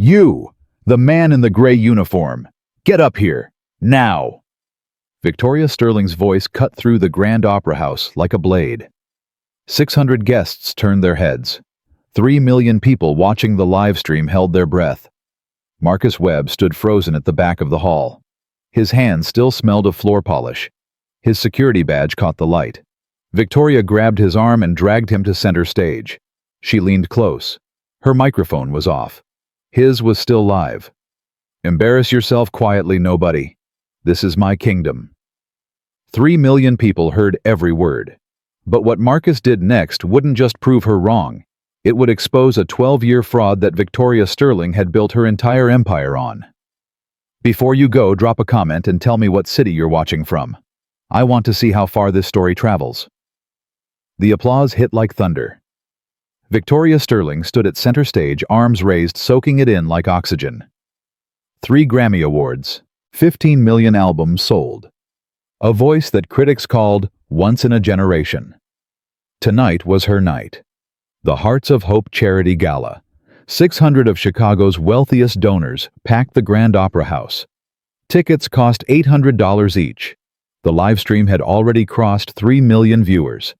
You, the man in the gray uniform. Get up here. Now. Victoria Sterling's voice cut through the Grand Opera House like a blade. 600 guests turned their heads. 3 million people watching the live stream held their breath. Marcus Webb stood frozen at the back of the hall. His hands still smelled of floor polish. His security badge caught the light. Victoria grabbed his arm and dragged him to center stage. She leaned close. Her microphone was off. His was still live. Embarrass yourself quietly, nobody. This is my kingdom. 3 million people heard every word. But what Marcus did next wouldn't just prove her wrong. It would expose a 12-year fraud that Victoria Sterling had built her entire empire on. Before you go, drop a comment and tell me what city you're watching from. I want to see how far this story travels. The applause hit like thunder. Victoria Sterling stood at center stage, arms raised, soaking it in like oxygen. 3 Grammy Awards, 15 million albums sold. A voice that critics called once in a generation. Tonight was her night. The Hearts of Hope Charity Gala. 600 of Chicago's wealthiest donors packed the Grand Opera House. Tickets cost $800 each. The live stream had already crossed 3 million viewers.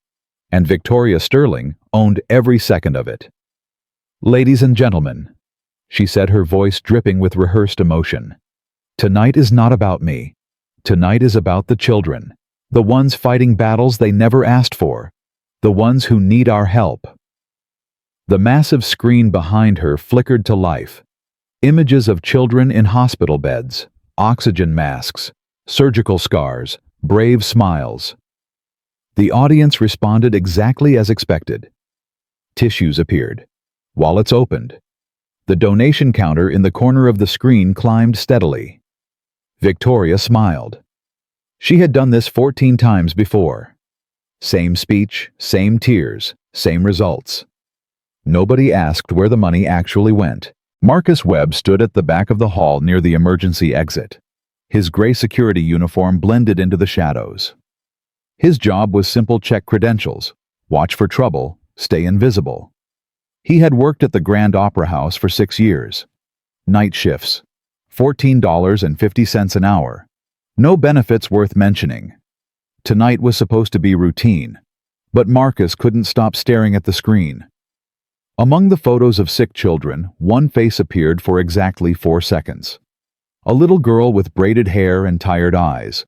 And Victoria Sterling owned every second of it. Ladies and gentlemen, she said, her voice dripping with rehearsed emotion. Tonight is not about me. Tonight is about the children. The ones fighting battles they never asked for. The ones who need our help. The massive screen behind her flickered to life. Images of children in hospital beds, oxygen masks, surgical scars, brave smiles. The audience responded exactly as expected. Tissues appeared. Wallets opened. The donation counter in the corner of the screen climbed steadily. Victoria smiled. She had done this 14 times before. Same speech, same tears, same results. Nobody asked where the money actually went. Marcus Webb stood at the back of the hall near the emergency exit. His gray security uniform blended into the shadows. His job was simple: check credentials, watch for trouble, stay invisible. He had worked at the Grand Opera House for 6 years. Night shifts, $14.50 an hour. No benefits worth mentioning. Tonight was supposed to be routine, but Marcus couldn't stop staring at the screen. Among the photos of sick children, one face appeared for exactly 4 seconds. A little girl with braided hair and tired eyes.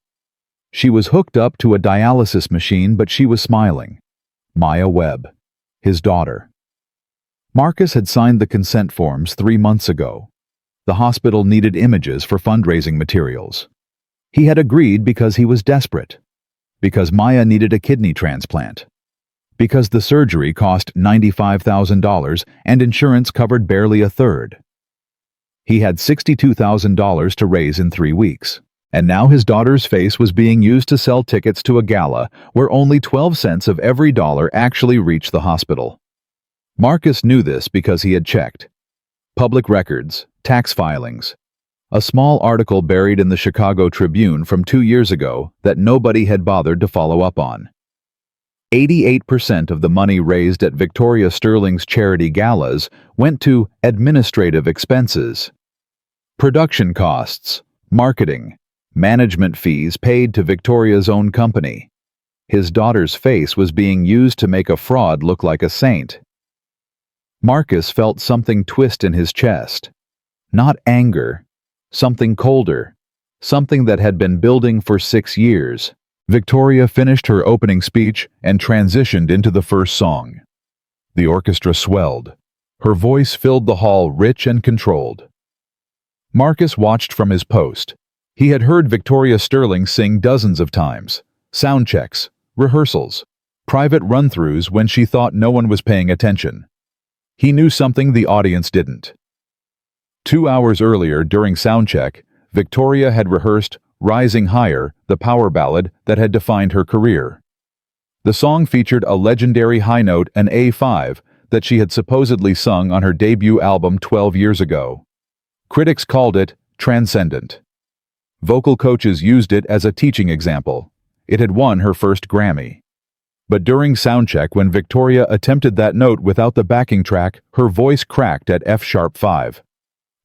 She was hooked up to a dialysis machine, but she was smiling. Maya Webb, his daughter. Marcus had signed the consent forms 3 months ago. The hospital needed images for fundraising materials. He had agreed because he was desperate. Because Maya needed a kidney transplant. Because the surgery cost $95,000 and insurance covered barely a third. He had $62,000 to raise in 3 weeks. And now his daughter's face was being used to sell tickets to a gala where only 12 cents of every dollar actually reached the hospital. Marcus knew this because he had checked. Public records, tax filings. A small article buried in the Chicago Tribune from 2 years ago that nobody had bothered to follow up on. 88% of the money raised at Victoria Sterling's charity galas went to administrative expenses. Production costs, marketing, management fees paid to Victoria's own company. His daughter's face was being used to make a fraud look like a saint. Marcus felt something twist in his chest. Not anger, something colder, something that had been building for 6 years. Victoria finished her opening speech and transitioned into the first song. The orchestra swelled. Her voice filled the hall, rich and controlled. Marcus watched from his post. He had heard Victoria Sterling sing dozens of times. Sound checks, rehearsals, private run-throughs when she thought no one was paying attention. He knew something the audience didn't. 2 hours earlier, during soundcheck, Victoria had rehearsed Rising Higher, the power ballad that had defined her career. The song featured a legendary high note, an A5, that she had supposedly sung on her debut album 12 years ago. Critics called it transcendent. Vocal coaches used it as a teaching example. It had won her first Grammy. But during soundcheck, when Victoria attempted that note without the backing track, her voice cracked at F-sharp 5.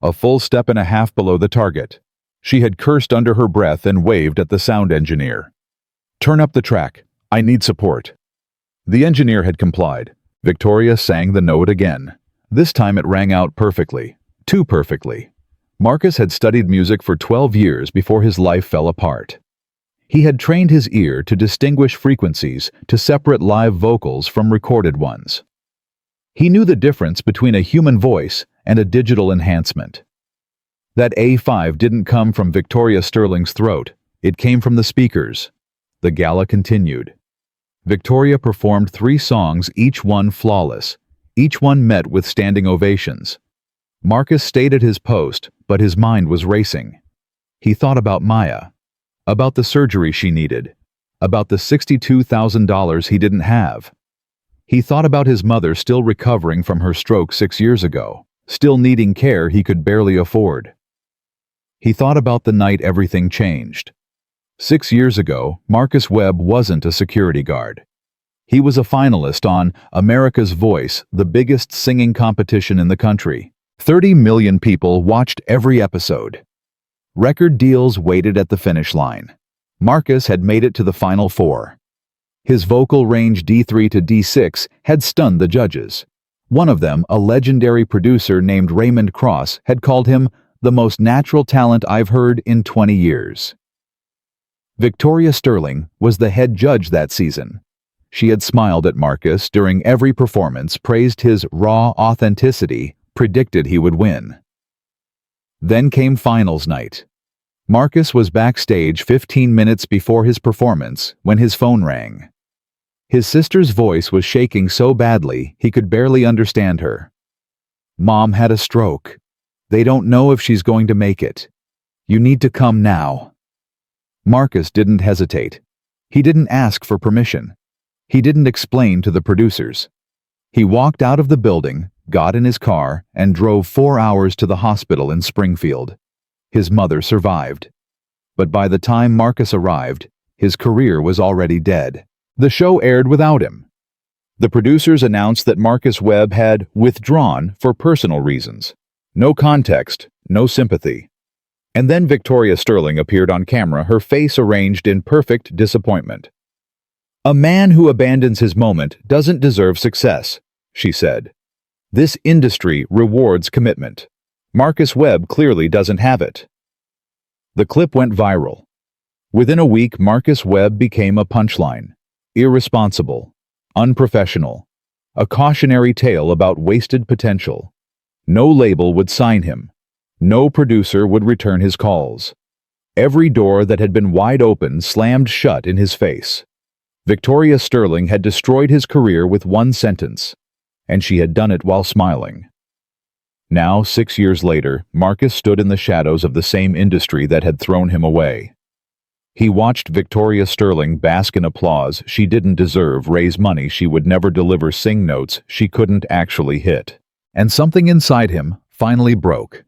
a full step and a half below the target. She had cursed under her breath and waved at the sound engineer. "Turn up the track. I need support." The engineer had complied. Victoria sang the note again. This time it rang out perfectly. Too perfectly. Marcus had studied music for 12 years before his life fell apart. He had trained his ear to distinguish frequencies, to separate live vocals from recorded ones. He knew the difference between a human voice and a digital enhancement. That A5 didn't come from Victoria Sterling's throat. It came from the speakers. The gala continued. Victoria performed 3 songs, each one flawless. Each one met with standing ovations. Marcus stayed at his post, but his mind was racing. He thought about Maya, about the surgery she needed, about the $62,000 he didn't have. He thought about his mother still recovering from her stroke 6 years ago, still needing care he could barely afford. He thought about the night everything changed. 6 years ago, Marcus Webb wasn't a security guard. He was a finalist on America's Voice, the biggest singing competition in the country. 30 million people watched every episode. Record deals waited at the finish line. Marcus had made it to the final 4. His vocal range D3 to D6 had stunned the judges. One of them, a legendary producer named Raymond Cross, had called him the most natural talent I've heard in 20 years. Victoria Sterling was the head judge that season. She had smiled at Marcus during every performance, praised his raw authenticity, predicted he would win. Then came finals night. Marcus was backstage 15 minutes before his performance when his phone rang. His sister's voice was shaking so badly he could barely understand her. "Mom had a stroke. They don't know if she's going to make it. You need to come now." Marcus didn't hesitate. He didn't ask for permission. He didn't explain to the producers. He walked out of the building, got in his car, and drove 4 hours to the hospital in Springfield. His mother survived. But by the time Marcus arrived, his career was already dead. The show aired without him. The producers announced that Marcus Webb had withdrawn for personal reasons. No context, no sympathy. And then Victoria Sterling appeared on camera, her face arranged in perfect disappointment. "A man who abandons his moment doesn't deserve success," she said. "This industry rewards commitment. Marcus Webb clearly doesn't have it." The clip went viral. Within a week, Marcus Webb became a punchline. Irresponsible, unprofessional, a cautionary tale about wasted potential. No label would sign him. No producer would return his calls. Every door that had been wide open slammed shut in his face. Victoria Sterling had destroyed his career with one sentence, and she had done it while smiling. Now, 6 years later, Marcus stood in the shadows of the same industry that had thrown him away. He watched Victoria Sterling bask in applause she didn't deserve, raise money she would never deliver, sing notes she couldn't actually hit. And something inside him finally broke.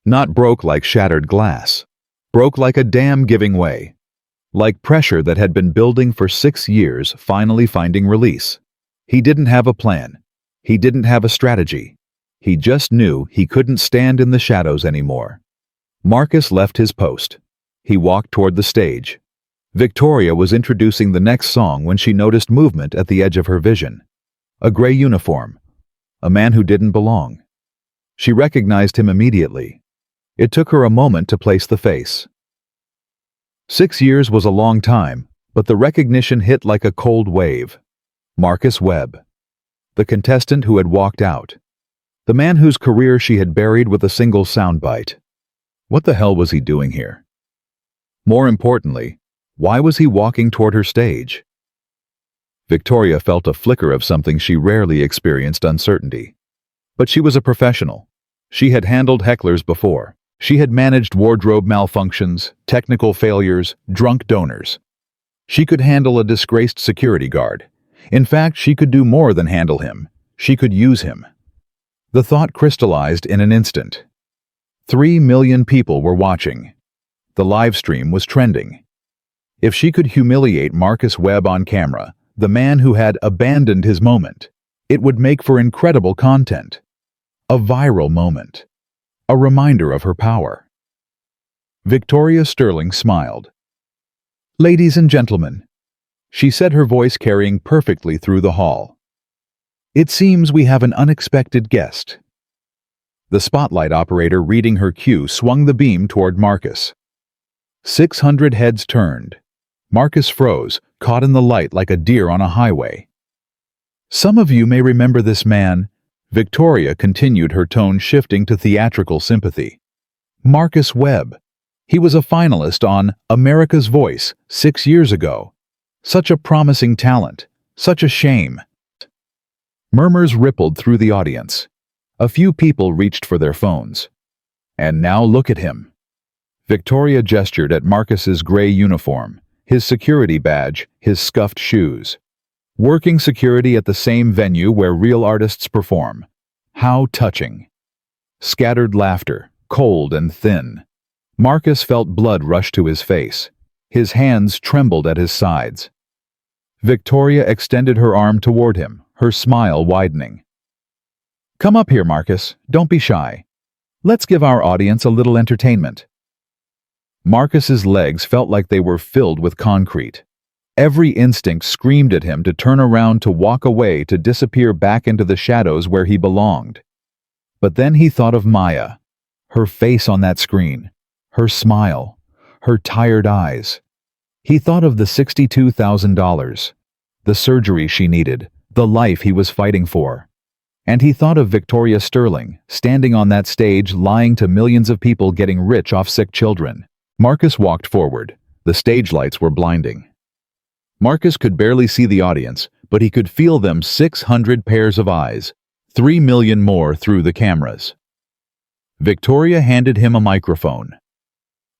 Not broke like shattered glass. Broke like a dam giving way. Like pressure that had been building for 6 years finally finding release. He didn't have a plan. He didn't have a strategy. He just knew he couldn't stand in the shadows anymore. Marcus left his post. He walked toward the stage. Victoria was introducing the next song when she noticed movement at the edge of her vision. A gray uniform. A man who didn't belong. She recognized him immediately. It took her a moment to place the face. 6 years was a long time, but the recognition hit like a cold wave. Marcus Webb. The contestant who had walked out. The man whose career she had buried with a single soundbite. What the hell was he doing here? More importantly, why was he walking toward her stage? Victoria felt a flicker of something she rarely experienced: uncertainty. But she was a professional. She had handled hecklers before. She had managed wardrobe malfunctions, technical failures, drunk donors. She could handle a disgraced security guard. In fact, she could do more than handle him. She could use him. The thought crystallized in an instant. 3 million people were watching. The live stream was trending. If she could humiliate Marcus Webb on camera, the man who had abandoned his moment, it would make for incredible content. A viral moment. a reminder of her power. Victoria Sterling smiled. "Ladies and gentlemen," she said, her voice carrying perfectly through the hall. "It seems we have an unexpected guest." The spotlight operator reading her cue swung the beam toward Marcus. 600 heads turned. Marcus froze, caught in the light like a deer on a highway. "Some of you may remember this man," Victoria continued, her tone shifting to theatrical sympathy. "Marcus Webb. He was a finalist on America's Voice 6 years ago. Such a promising talent. Such a shame." Murmurs rippled through the audience. A few people reached for their phones. "And now look at him." Victoria gestured at Marcus's gray uniform, his security badge, his scuffed shoes. Working security at the same venue where real artists perform. How touching. Scattered laughter, cold and thin. Marcus felt blood rush to his face. His hands trembled at his sides. Victoria extended her arm toward him, her smile widening. "Come up here, Marcus. Don't be shy. Let's give our audience a little entertainment." Marcus's legs felt like they were filled with concrete. Every instinct screamed at him to turn around, to walk away, to disappear back into the shadows where he belonged. But then he thought of Maya, her face on that screen, her smile, her tired eyes. He thought of the $62,000, the surgery she needed, the life he was fighting for. And he thought of Victoria Sterling, standing on that stage, lying to millions of people, getting rich off sick children. Marcus walked forward. The stage lights were blinding. Marcus could barely see the audience, but he could feel them, 600 pairs of eyes, 3 million more through the cameras. Victoria handed him a microphone.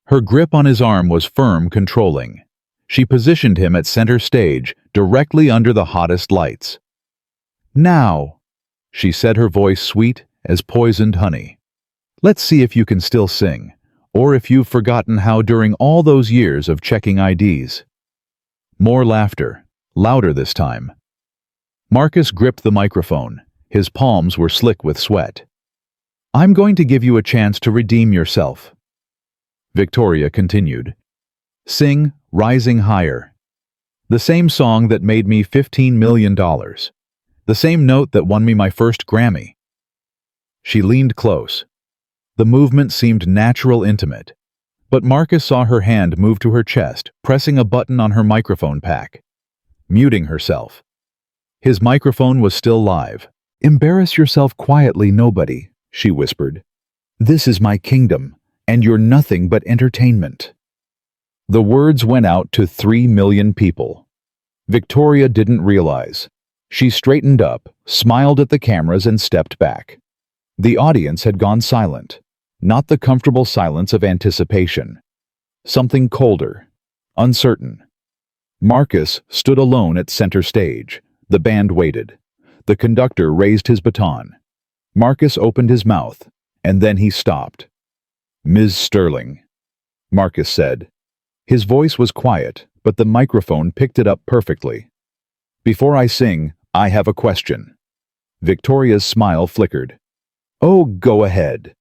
Her grip on his arm was firm, controlling. She positioned him at center stage, directly under the hottest lights. "Now," she said, her voice sweet as poisoned honey. "Let's see if you can still sing, or if you've forgotten how during all those years of checking IDs." More laughter, louder this time. Marcus gripped the microphone. His palms were slick with sweat. "I'm going to give you a chance to redeem yourself." Victoria continued. "Sing Rising Higher. The same song that made me $15 million. The same note that won me my first Grammy." She leaned close. The movement seemed natural, intimate. But Marcus saw her hand move to her chest, pressing a button on her microphone pack. Muting herself. His microphone was still live. "Embarrass yourself quietly, nobody," she whispered. "This is my kingdom, and you're nothing but entertainment." The words went out to 3 million people. Victoria didn't realize. She straightened up, smiled at the cameras, and stepped back. The audience had gone silent. Not the comfortable silence of anticipation. Something colder, uncertain. Marcus stood alone at center stage. The band waited. The conductor raised his baton. Marcus opened his mouth, and then he stopped. "Ms. Sterling," Marcus said. His voice was quiet, but the microphone picked it up perfectly. "Before I sing, I have a question." Victoria's smile flickered. "Oh, go ahead."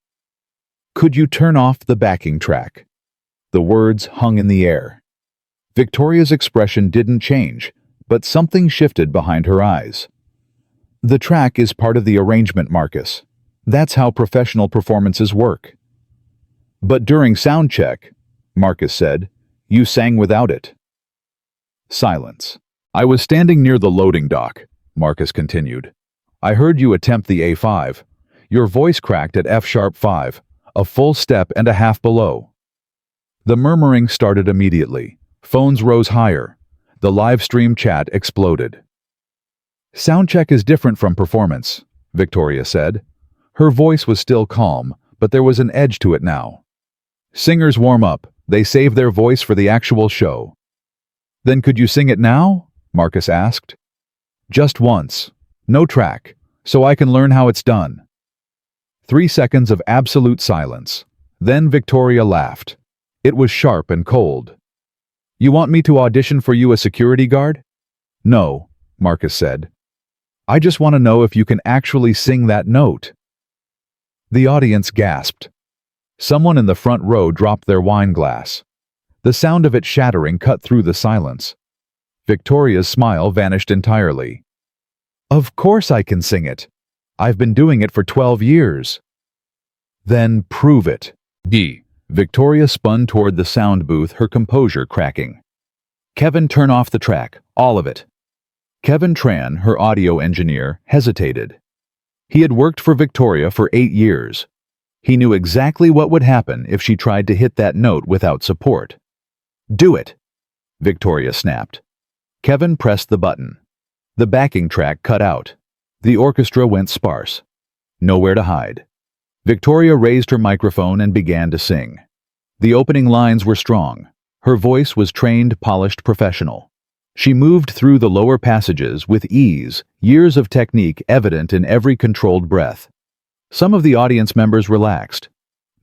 "Could you turn off the backing track?" The words hung in the air. Victoria's expression didn't change, but something shifted behind her eyes. "The track is part of the arrangement, Marcus. That's how professional performances work." "But during sound check," Marcus said, "you sang without it." Silence. "I was standing near the loading dock," Marcus continued. "I heard you attempt the A5. Your voice cracked at F-sharp 5, a full step and a half below." The murmuring started immediately. Phones rose higher. The live stream chat exploded. "Soundcheck is different from performance," Victoria said. Her voice was still calm, but there was an edge to it now. "Singers warm up. They save their voice for the actual show." "Then could you sing it now?" Marcus asked. "Just once. No track, so I can learn how it's done." 3 seconds of absolute silence. Then Victoria laughed. It was sharp and cold. "You want me to audition for you, a security guard?" "No," Marcus said. "I just want to know if you can actually sing that note." The audience gasped. Someone in the front row dropped their wine glass. The sound of it shattering cut through the silence. Victoria's smile vanished entirely. Of course I can sing it. I've been doing it for 12 years. Then prove it. Victoria spun toward the sound booth, her composure cracking. Kevin, turn off the track, all of it. Kevin Tran, her audio engineer, hesitated. He had worked for Victoria for 8 years. He knew exactly what would happen if she tried to hit that note without support. Do it, Victoria snapped. Kevin pressed the button. The backing track cut out. The orchestra went sparse. Nowhere to hide. Victoria raised her microphone and began to sing. The opening lines were strong. Her voice was trained, polished, professional. She moved through the lower passages with ease, years of technique evident in every controlled breath. Some of the audience members relaxed.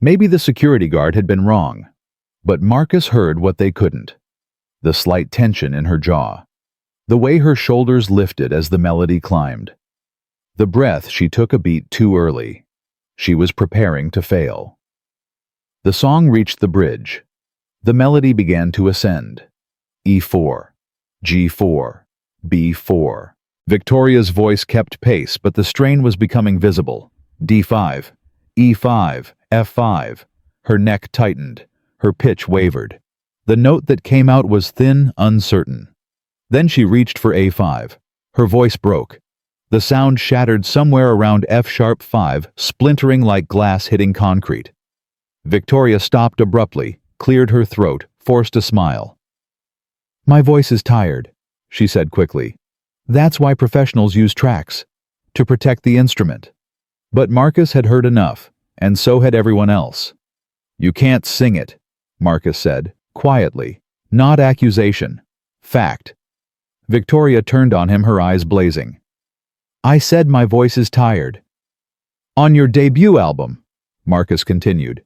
Maybe the security guard had been wrong. But Marcus heard what they couldn't. The slight tension in her jaw. The way her shoulders lifted as the melody climbed. The breath she took a beat too early. She was preparing to fail. The song reached the bridge. The melody began to ascend. E4, G4, B4. Victoria's voice kept pace, but the strain was becoming visible. D5, E5, F5. Her neck tightened. Her pitch wavered. The note that came out was thin, uncertain. Then she reached for A5. Her voice broke. The sound shattered somewhere around F-sharp 5, splintering like glass hitting concrete. Victoria stopped abruptly, cleared her throat, forced a smile. My voice is tired, she said quickly. That's why professionals use tracks, to protect the instrument. But Marcus had heard enough, and so had everyone else. You can't sing it, Marcus said, quietly. Not accusation. Fact. Victoria turned on him, her eyes blazing. I said my voice is tired. On your debut album, Marcus continued,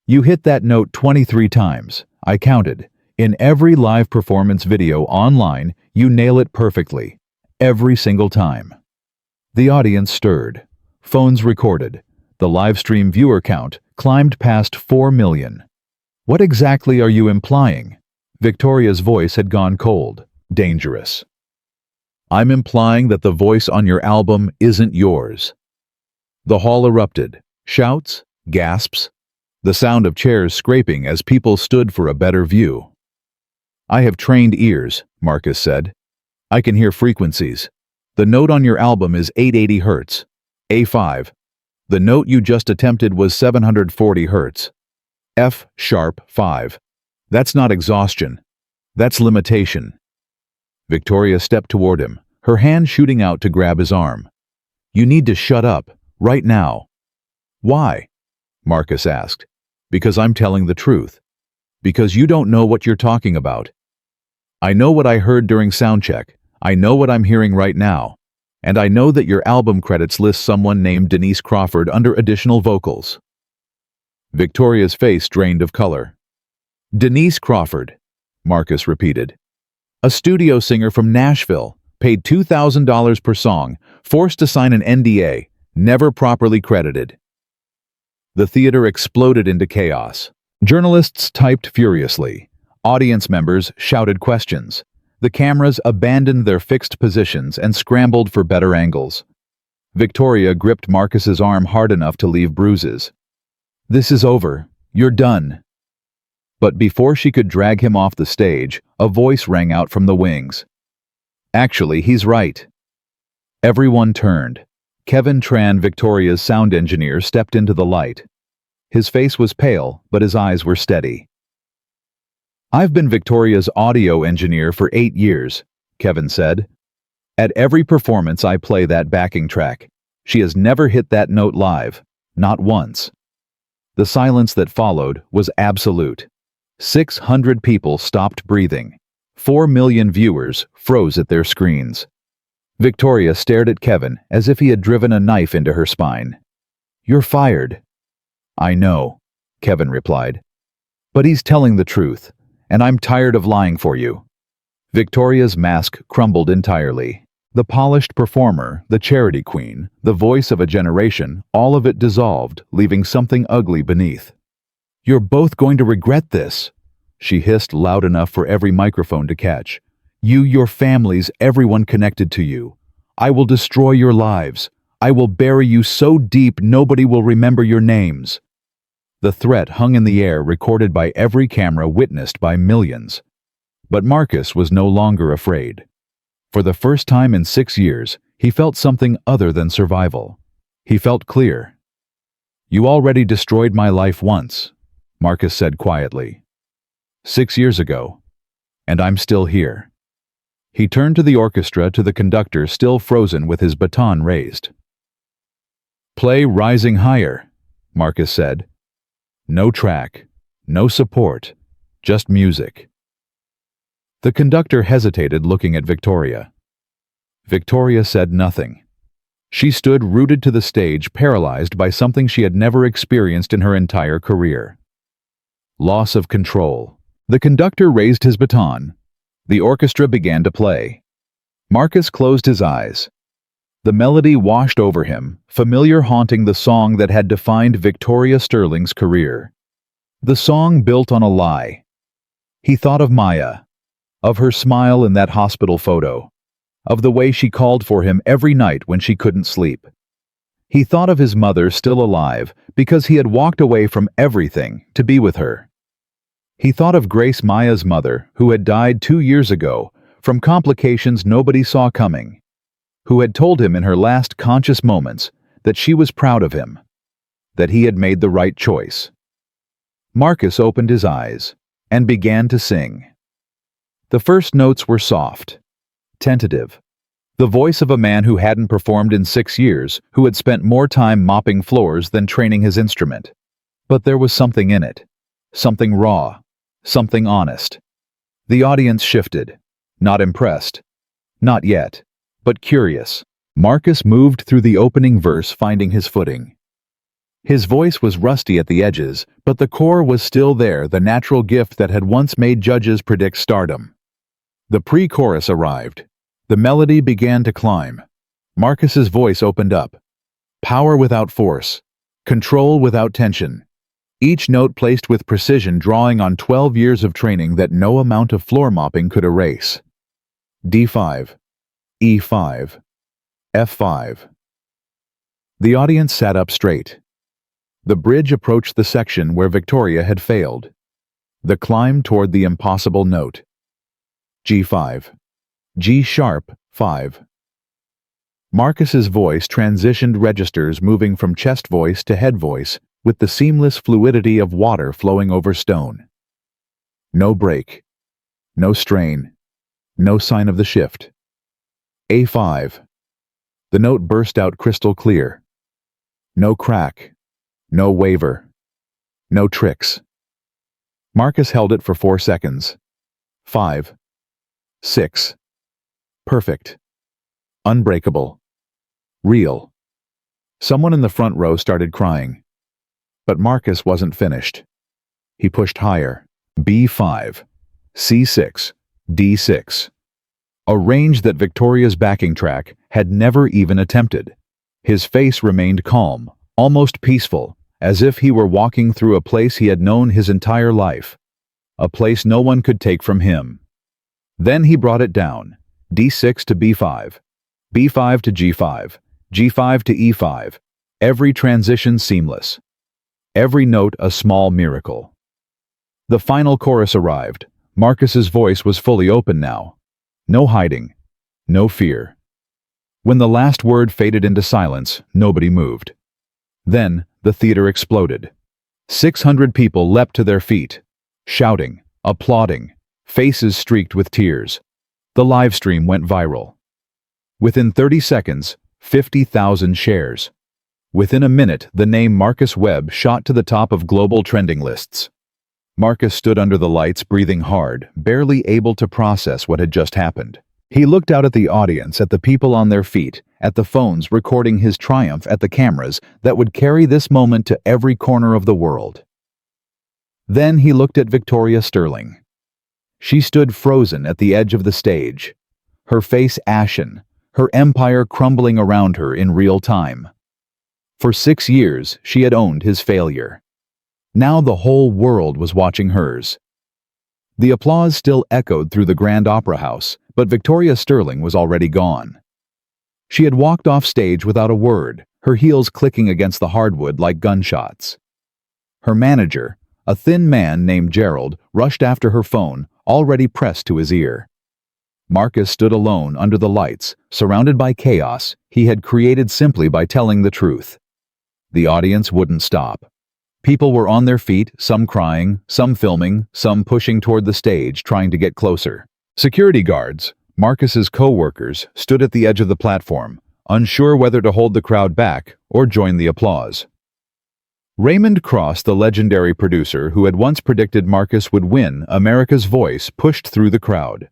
you hit that note 23 times. I counted. In every live performance video online, you nail it perfectly. Every single time. The audience stirred. Phones recorded. The live stream viewer count climbed past 4 million. What exactly are you implying? Victoria's voice had gone cold. Dangerous. I'm implying that the voice on your album isn't yours. The hall erupted. Shouts, gasps, the sound of chairs scraping as people stood for a better view. I have trained ears, Marcus said. I can hear frequencies. The note on your album is 880 Hz. A5. The note you just attempted was 740 Hz. F-sharp 5. That's not exhaustion. That's limitation. Victoria stepped toward him, her hand shooting out to grab his arm. You need to shut up, right now. Why? Marcus asked. Because I'm telling the truth. Because you don't know what you're talking about. I know what I heard during soundcheck. I know what I'm hearing right now. And I know that your album credits list someone named Denise Crawford under additional vocals. Victoria's face drained of color. Denise Crawford, Marcus repeated. A studio singer from Nashville, paid $2,000 per song, forced to sign an NDA, never properly credited. The theater exploded into chaos. Journalists typed furiously. Audience members shouted questions. The cameras abandoned their fixed positions and scrambled for better angles. Victoria gripped Marcus's arm hard enough to leave bruises. This is over. You're done. But before she could drag him off the stage, a voice rang out from the wings. Actually, he's right. Everyone turned. Kevin Tran, Victoria's sound engineer, stepped into the light. His face was pale, but his eyes were steady. I've been Victoria's audio engineer for 8 years, Kevin said. At every performance I play that backing track. She has never hit that note live, not once. The silence that followed was absolute. 600 people stopped breathing. 4 million viewers froze at their screens. Victoria stared at Kevin as if he had driven a knife into her spine. You're fired. I know, Kevin replied. But he's telling the truth, and I'm tired of lying for you. Victoria's mask crumbled entirely. The polished performer, the charity queen, the voice of a generation, all of it dissolved, leaving something ugly beneath. You're both going to regret this, she hissed loud enough for every microphone to catch. You, your families, everyone connected to you. I will destroy your lives. I will bury you so deep nobody will remember your names. The threat hung in the air, recorded by every camera, witnessed by millions. But Marcus was no longer afraid. For the first time in 6 years, he felt something other than survival. He felt clear. You already destroyed my life once, Marcus said quietly. 6 years ago. And I'm still here. He turned to the orchestra, to the conductor still frozen with his baton raised. Play Rising Higher, Marcus said. No track, no support, just music. The conductor hesitated, looking at Victoria. Victoria said nothing. She stood rooted to the stage, paralyzed by something she had never experienced in her entire career. Loss of control. The conductor raised his baton. The orchestra began to play. Marcus closed his eyes. The melody washed over him, familiar, haunting, the song that had defined Victoria Sterling's career. The song built on a lie. He thought of Maya, of her smile in that hospital photo, of the way she called for him every night when she couldn't sleep. He thought of his mother, still alive, because he had walked away from everything to be with her. He thought of Grace, Maya's mother, who had died 2 years ago from complications nobody saw coming, who had told him in her last conscious moments that she was proud of him, that he had made the right choice. Marcus opened his eyes and began to sing. The first notes were soft, tentative, the voice of a man who hadn't performed in 6 years, who had spent more time mopping floors than training his instrument. But there was something in it, something raw, something honest. The audience shifted, not impressed, not yet, but curious. Marcus moved through the opening verse, finding his footing. His voice was rusty at the edges, but the core was still there, the natural gift that had once made judges predict stardom. The pre-chorus arrived. The melody began to climb. Marcus's voice opened up. Power without force. Control without tension. Each note placed with precision, drawing on 12 years of training that no amount of floor mopping could erase. D5. E5. F5. The audience sat up straight. The bridge approached the section where Victoria had failed. The climb toward the impossible note. G5. G sharp, 5. Marcus's voice transitioned registers, moving from chest voice to head voice with the seamless fluidity of water flowing over stone. No break, no strain, no sign of the shift. A5. The note burst out crystal clear. No crack, no waver, no tricks. Marcus held it for 4 seconds. 5. 6. Perfect. Unbreakable. Real. Someone in the front row started crying. But Marcus wasn't finished. He pushed higher. B5. C6. D6. A range that Victoria's backing track had never even attempted. His face remained calm, almost peaceful, as if he were walking through a place he had known his entire life. A place no one could take from him. Then he brought it down. D6 to B5. B5 to G5. G5 to E5. Every transition seamless. Every note a small miracle. The final chorus arrived. Marcus's voice was fully open now. No hiding. No fear. When the last word faded into silence, nobody moved. Then the theater exploded. 600 people leapt to their feet, shouting, applauding, faces streaked with tears. The live stream went viral. Within 30 seconds, 50,000 shares. Within a minute, the name Marcus Webb shot to the top of global trending lists. Marcus stood under the lights, breathing hard, barely able to process what had just happened. He looked out at the audience, at the people on their feet, at the phones recording his triumph, at the cameras that would carry this moment to every corner of the world. Then he looked at Victoria Sterling. She stood frozen at the edge of the stage, her face ashen, her empire crumbling around her in real time. For 6 years, she had owned his failure. Now the whole world was watching hers. The applause still echoed through the Grand Opera House, but Victoria Sterling was already gone. She had walked off stage without a word, her heels clicking against the hardwood like gunshots. Her manager, a thin man named Gerald, rushed after her phone, already pressed to his ear. Marcus stood alone under the lights, surrounded by chaos he had created simply by telling the truth. The audience wouldn't stop. People were on their feet, some crying, some filming, some pushing toward the stage trying to get closer. Security guards, Marcus's co-workers, stood at the edge of the platform, unsure whether to hold the crowd back or join the applause. Raymond Cross, the legendary producer who had once predicted Marcus would win America's Voice, pushed through the crowd.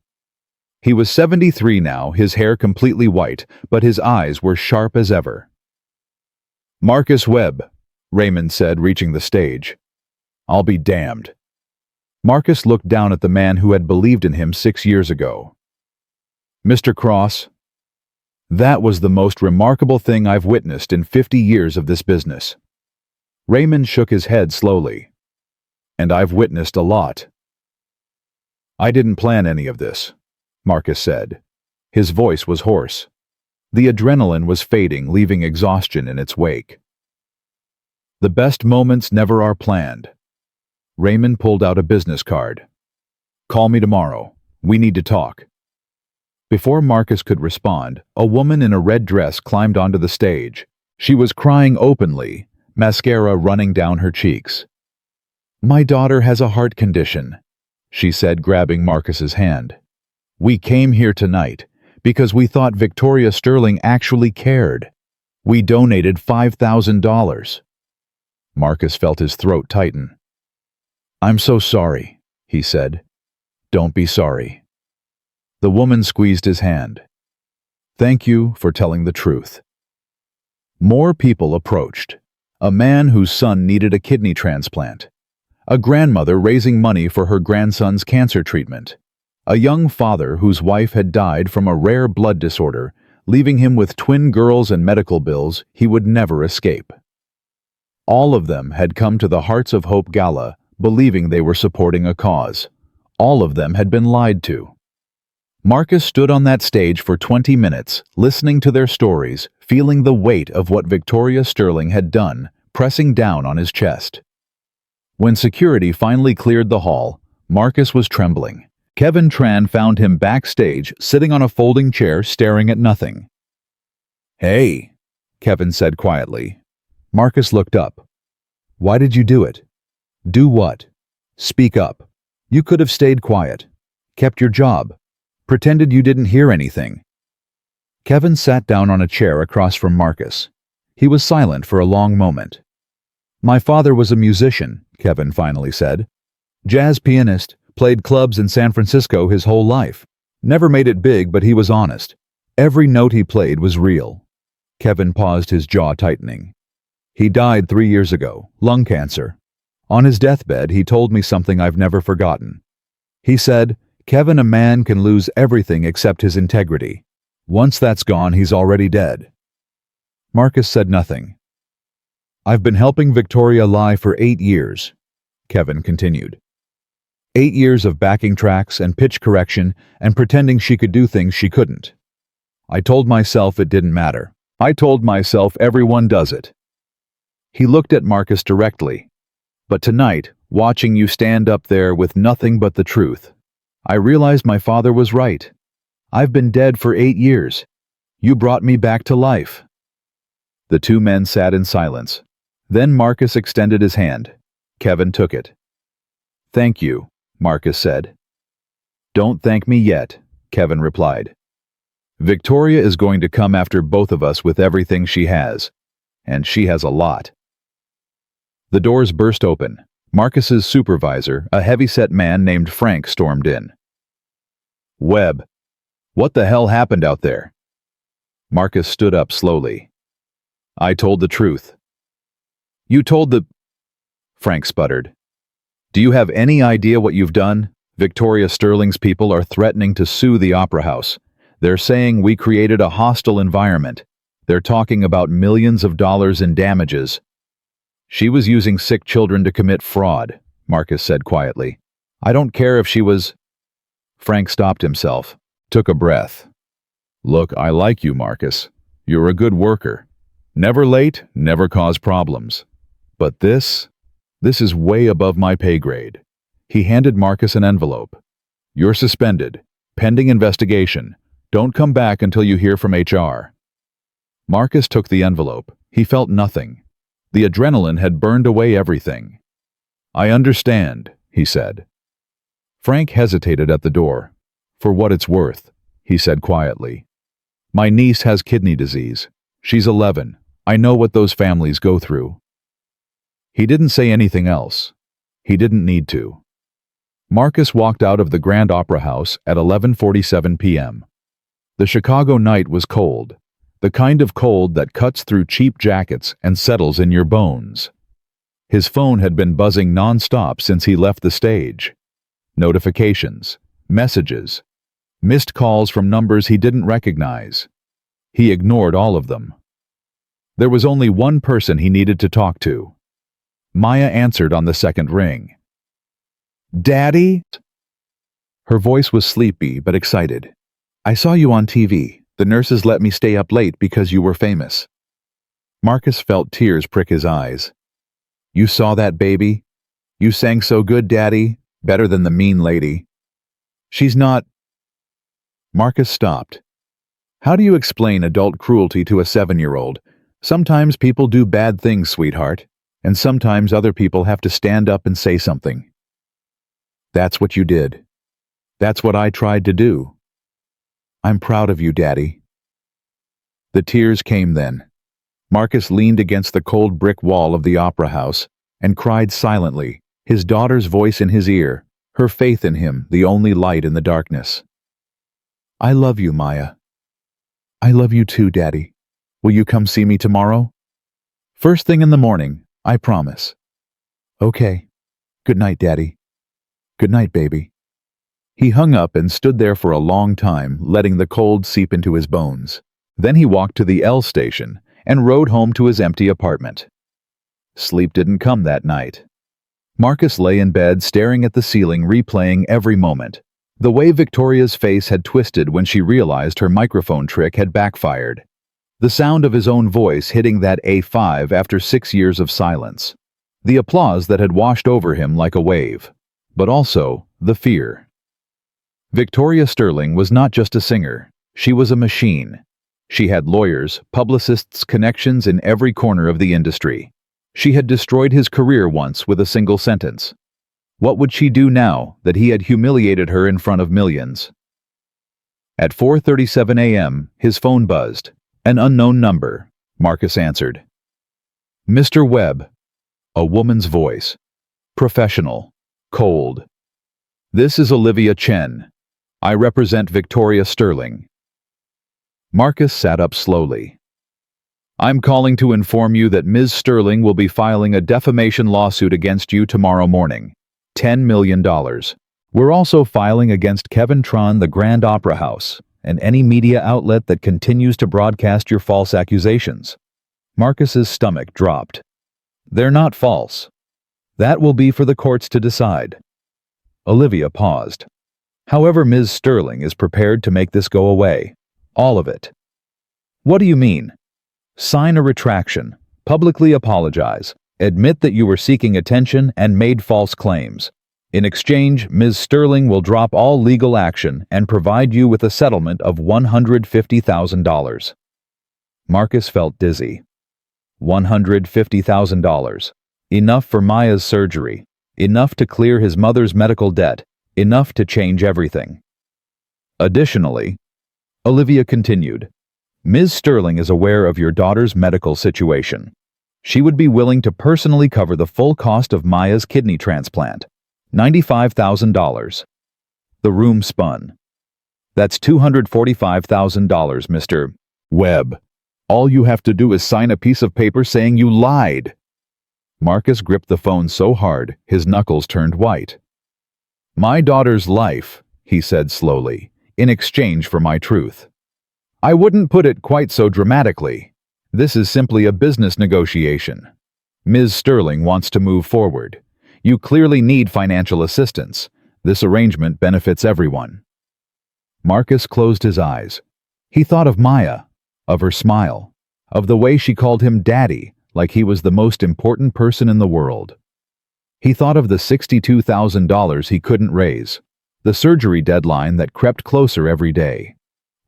He was 73 now, his hair completely white, but his eyes were sharp as ever. "Marcus Webb," Raymond said, reaching the stage. "I'll be damned." Marcus looked down at the man who had believed in him 6 years ago. "Mr. Cross, that was the most remarkable thing I've witnessed in 50 years of this business." Raymond shook his head slowly. "And I've witnessed a lot." "I didn't plan any of this," Marcus said. His voice was hoarse. The adrenaline was fading, leaving exhaustion in its wake. "The best moments never are planned." Raymond pulled out a business card. "Call me tomorrow. We need to talk." Before Marcus could respond, a woman in a red dress climbed onto the stage. She was crying openly, mascara running down her cheeks. "My daughter has a heart condition," she said, grabbing Marcus's hand. "We came here tonight because we thought Victoria Sterling actually cared. We donated $5,000. Marcus felt his throat tighten. "I'm so sorry," he said. "Don't be sorry." The woman squeezed his hand. "Thank you for telling the truth." More people approached. A man whose son needed a kidney transplant. A grandmother raising money for her grandson's cancer treatment. A young father whose wife had died from a rare blood disorder, leaving him with twin girls and medical bills he would never escape. All of them had come to the Hearts of Hope Gala, believing they were supporting a cause. All of them had been lied to. Marcus stood on that stage for 20 minutes, listening to their stories, feeling the weight of what Victoria Sterling had done, pressing down on his chest. When security finally cleared the hall, Marcus was trembling. Kevin Tran found him backstage, sitting on a folding chair, staring at nothing. "Hey," Kevin said quietly. Marcus looked up. "Why did you do it?" "Do what?" "Speak up. You could have stayed quiet. Kept your job. Pretended you didn't hear anything." Kevin sat down on a chair across from Marcus. He was silent for a long moment. "My father was a musician," Kevin finally said. "Jazz pianist, played clubs in San Francisco his whole life. Never made it big, but he was honest. Every note he played was real." Kevin paused, his jaw tightening. "He died 3 years ago, lung cancer. On his deathbed, he told me something I've never forgotten. He said, 'Kevin, a man can lose everything except his integrity. Once that's gone, he's already dead.'" Marcus said nothing. "I've been helping Victoria lie for 8 years," Kevin continued. 8 years of backing tracks and pitch correction and pretending she could do things she couldn't. I told myself it didn't matter. I told myself everyone does it." He looked at Marcus directly. "But tonight, watching you stand up there with nothing but the truth, I realized my father was right. I've been dead for 8 years. You brought me back to life." The two men sat in silence. Then Marcus extended his hand. Kevin took it. "Thank you," Marcus said. "Don't thank me yet," Kevin replied. "Victoria is going to come after both of us with everything she has. And she has a lot." The doors burst open. Marcus's supervisor, a heavy-set man named Frank, stormed in. "Webb, what the hell happened out there?" Marcus stood up slowly. "I told the truth." "You told the—" Frank sputtered. "Do you have any idea what you've done? Victoria Sterling's people are threatening to sue the Opera House. They're saying we created a hostile environment. They're talking about millions of dollars in damages." She was using sick children to commit fraud, Marcus said quietly. I don't care if she was... Frank stopped himself, took a breath. Look, I like you, Marcus. You're a good worker. Never late, never cause problems. But this is way above my pay grade. He handed Marcus an envelope. You're suspended, pending investigation. Don't come back until you hear from HR. Marcus took the envelope. He felt nothing. The adrenaline had burned away everything. I understand, he said. Frank hesitated at the door. For what it's worth, he said quietly. My niece has kidney disease. She's 11. I know what those families go through. He didn't say anything else. He didn't need to. Marcus walked out of the Grand Opera House at 11:47 p.m. The Chicago night was cold, the kind of cold that cuts through cheap jackets and settles in your bones. His phone had been buzzing non-stop since he left the stage. Notifications, messages, missed calls from numbers he didn't recognize. He ignored all of them. There was only one person he needed to talk to. Maya answered on the second ring. Daddy? Her voice was sleepy but excited. I saw you on TV. The nurses let me stay up late because you were famous. Marcus felt tears prick his eyes. You saw that baby? You sang so good, Daddy. Better than the mean lady. She's not... Marcus stopped. How do you explain adult cruelty to a 7-year-old? Sometimes people do bad things, sweetheart, and sometimes other people have to stand up and say something. That's what you did. That's what I tried to do. I'm proud of you, Daddy. The tears came then. Marcus leaned against the cold brick wall of the opera house and cried silently, his daughter's voice in his ear, her faith in him the only light in the darkness. I love you, Maya. I love you too, Daddy. Will you come see me tomorrow? First thing in the morning, I promise. Okay. Good night, Daddy. Good night, baby. He hung up and stood there for a long time, letting the cold seep into his bones. Then he walked to the L station and rode home to his empty apartment. Sleep didn't come that night. Marcus lay in bed staring at the ceiling, replaying every moment. The way Victoria's face had twisted when she realized her microphone trick had backfired. The sound of his own voice hitting that A5 after 6 years of silence. The applause that had washed over him like a wave. But also the fear. Victoria Sterling was not just a singer. She was a machine. She had lawyers, publicists, connections in every corner of the industry. She had destroyed his career once with a single sentence. What would she do now that he had humiliated her in front of millions? At 4:37 a.m., his phone buzzed. An unknown number. Marcus answered. Mr. Webb. A woman's voice. Professional. Cold. This is Olivia Chen. I represent Victoria Sterling. Marcus sat up slowly. I'm calling to inform you that Ms. Sterling will be filing a defamation lawsuit against you tomorrow morning. $10 million. We're also filing against Kevin Tron, the Grand Opera House, and any media outlet that continues to broadcast your false accusations. Marcus's stomach dropped. They're not false. That will be for the courts to decide. Olivia paused. However, Ms. Sterling is prepared to make this go away. All of it. What do you mean? Sign a retraction, publicly apologize, admit that you were seeking attention and made false claims. In exchange, Ms. Sterling will drop all legal action and provide you with a settlement of $150,000. Marcus felt dizzy. $150,000. Enough for Maya's surgery. Enough to clear his mother's medical debt. Enough to change everything. Additionally, Olivia continued, Ms. Sterling is aware of your daughter's medical situation. She would be willing to personally cover the full cost of Maya's kidney transplant. $95,000. The room spun. That's $245,000, Mr. Webb. All you have to do is sign a piece of paper saying you lied. Marcus gripped the phone so hard, his knuckles turned white. My daughter's life, he said slowly, in exchange for my truth. I wouldn't put it quite so dramatically. This is simply a business negotiation. Ms. Sterling wants to move forward. You clearly need financial assistance. This arrangement benefits everyone." Marcus closed his eyes. He thought of Maya, of her smile, of the way she called him Daddy, like he was the most important person in the world. He thought of the $62,000 he couldn't raise, the surgery deadline that crept closer every day,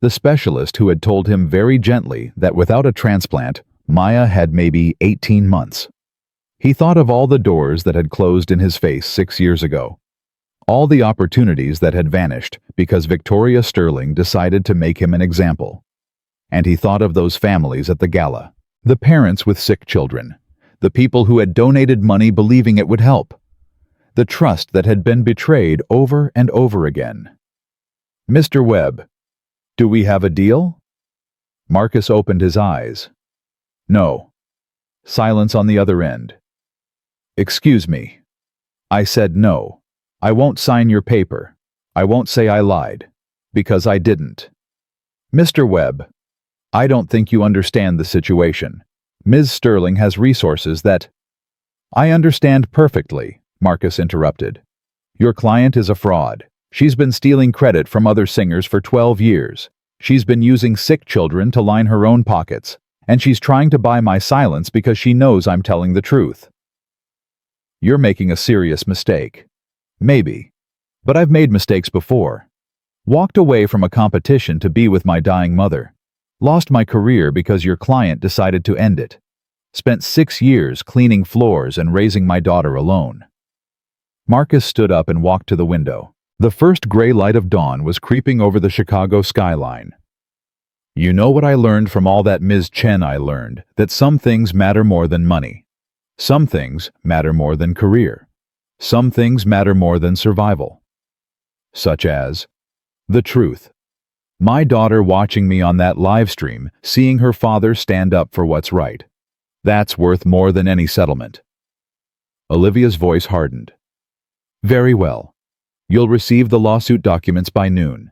the specialist who had told him very gently that without a transplant, Maya had maybe 18 months. He thought of all the doors that had closed in his face 6 years ago, all the opportunities that had vanished because Victoria Sterling decided to make him an example. And he thought of those families at the gala, the parents with sick children, the people who had donated money believing it would help, the trust that had been betrayed over and over again. "Mr. Webb, do we have a deal?" Marcus opened his eyes. "No." Silence on the other end. "Excuse me. I said no. I won't sign your paper. I won't say I lied, because I didn't." "Mr. Webb, I don't think you understand the situation. Ms. Sterling has resources that—" "I understand perfectly," Marcus interrupted. "Your client is a fraud. She's been stealing credit from other singers for 12 years. She's been using sick children to line her own pockets, and she's trying to buy my silence because she knows I'm telling the truth." "You're making a serious mistake." "Maybe. But I've made mistakes before. Walked away from a competition to be with my dying mother. Lost my career because your client decided to end it. Spent 6 years cleaning floors and raising my daughter alone." Marcus stood up and walked to the window. The first gray light of dawn was creeping over the Chicago skyline. "You know what I learned from all that Ms. Chen I learned, that some things matter more than money. Some things matter more than career. Some things matter more than survival." Such as the truth. My daughter watching me on that live stream, seeing her father stand up for what's right. That's worth more than any settlement. Olivia's voice hardened. "Very well. You'll receive the lawsuit documents by noon.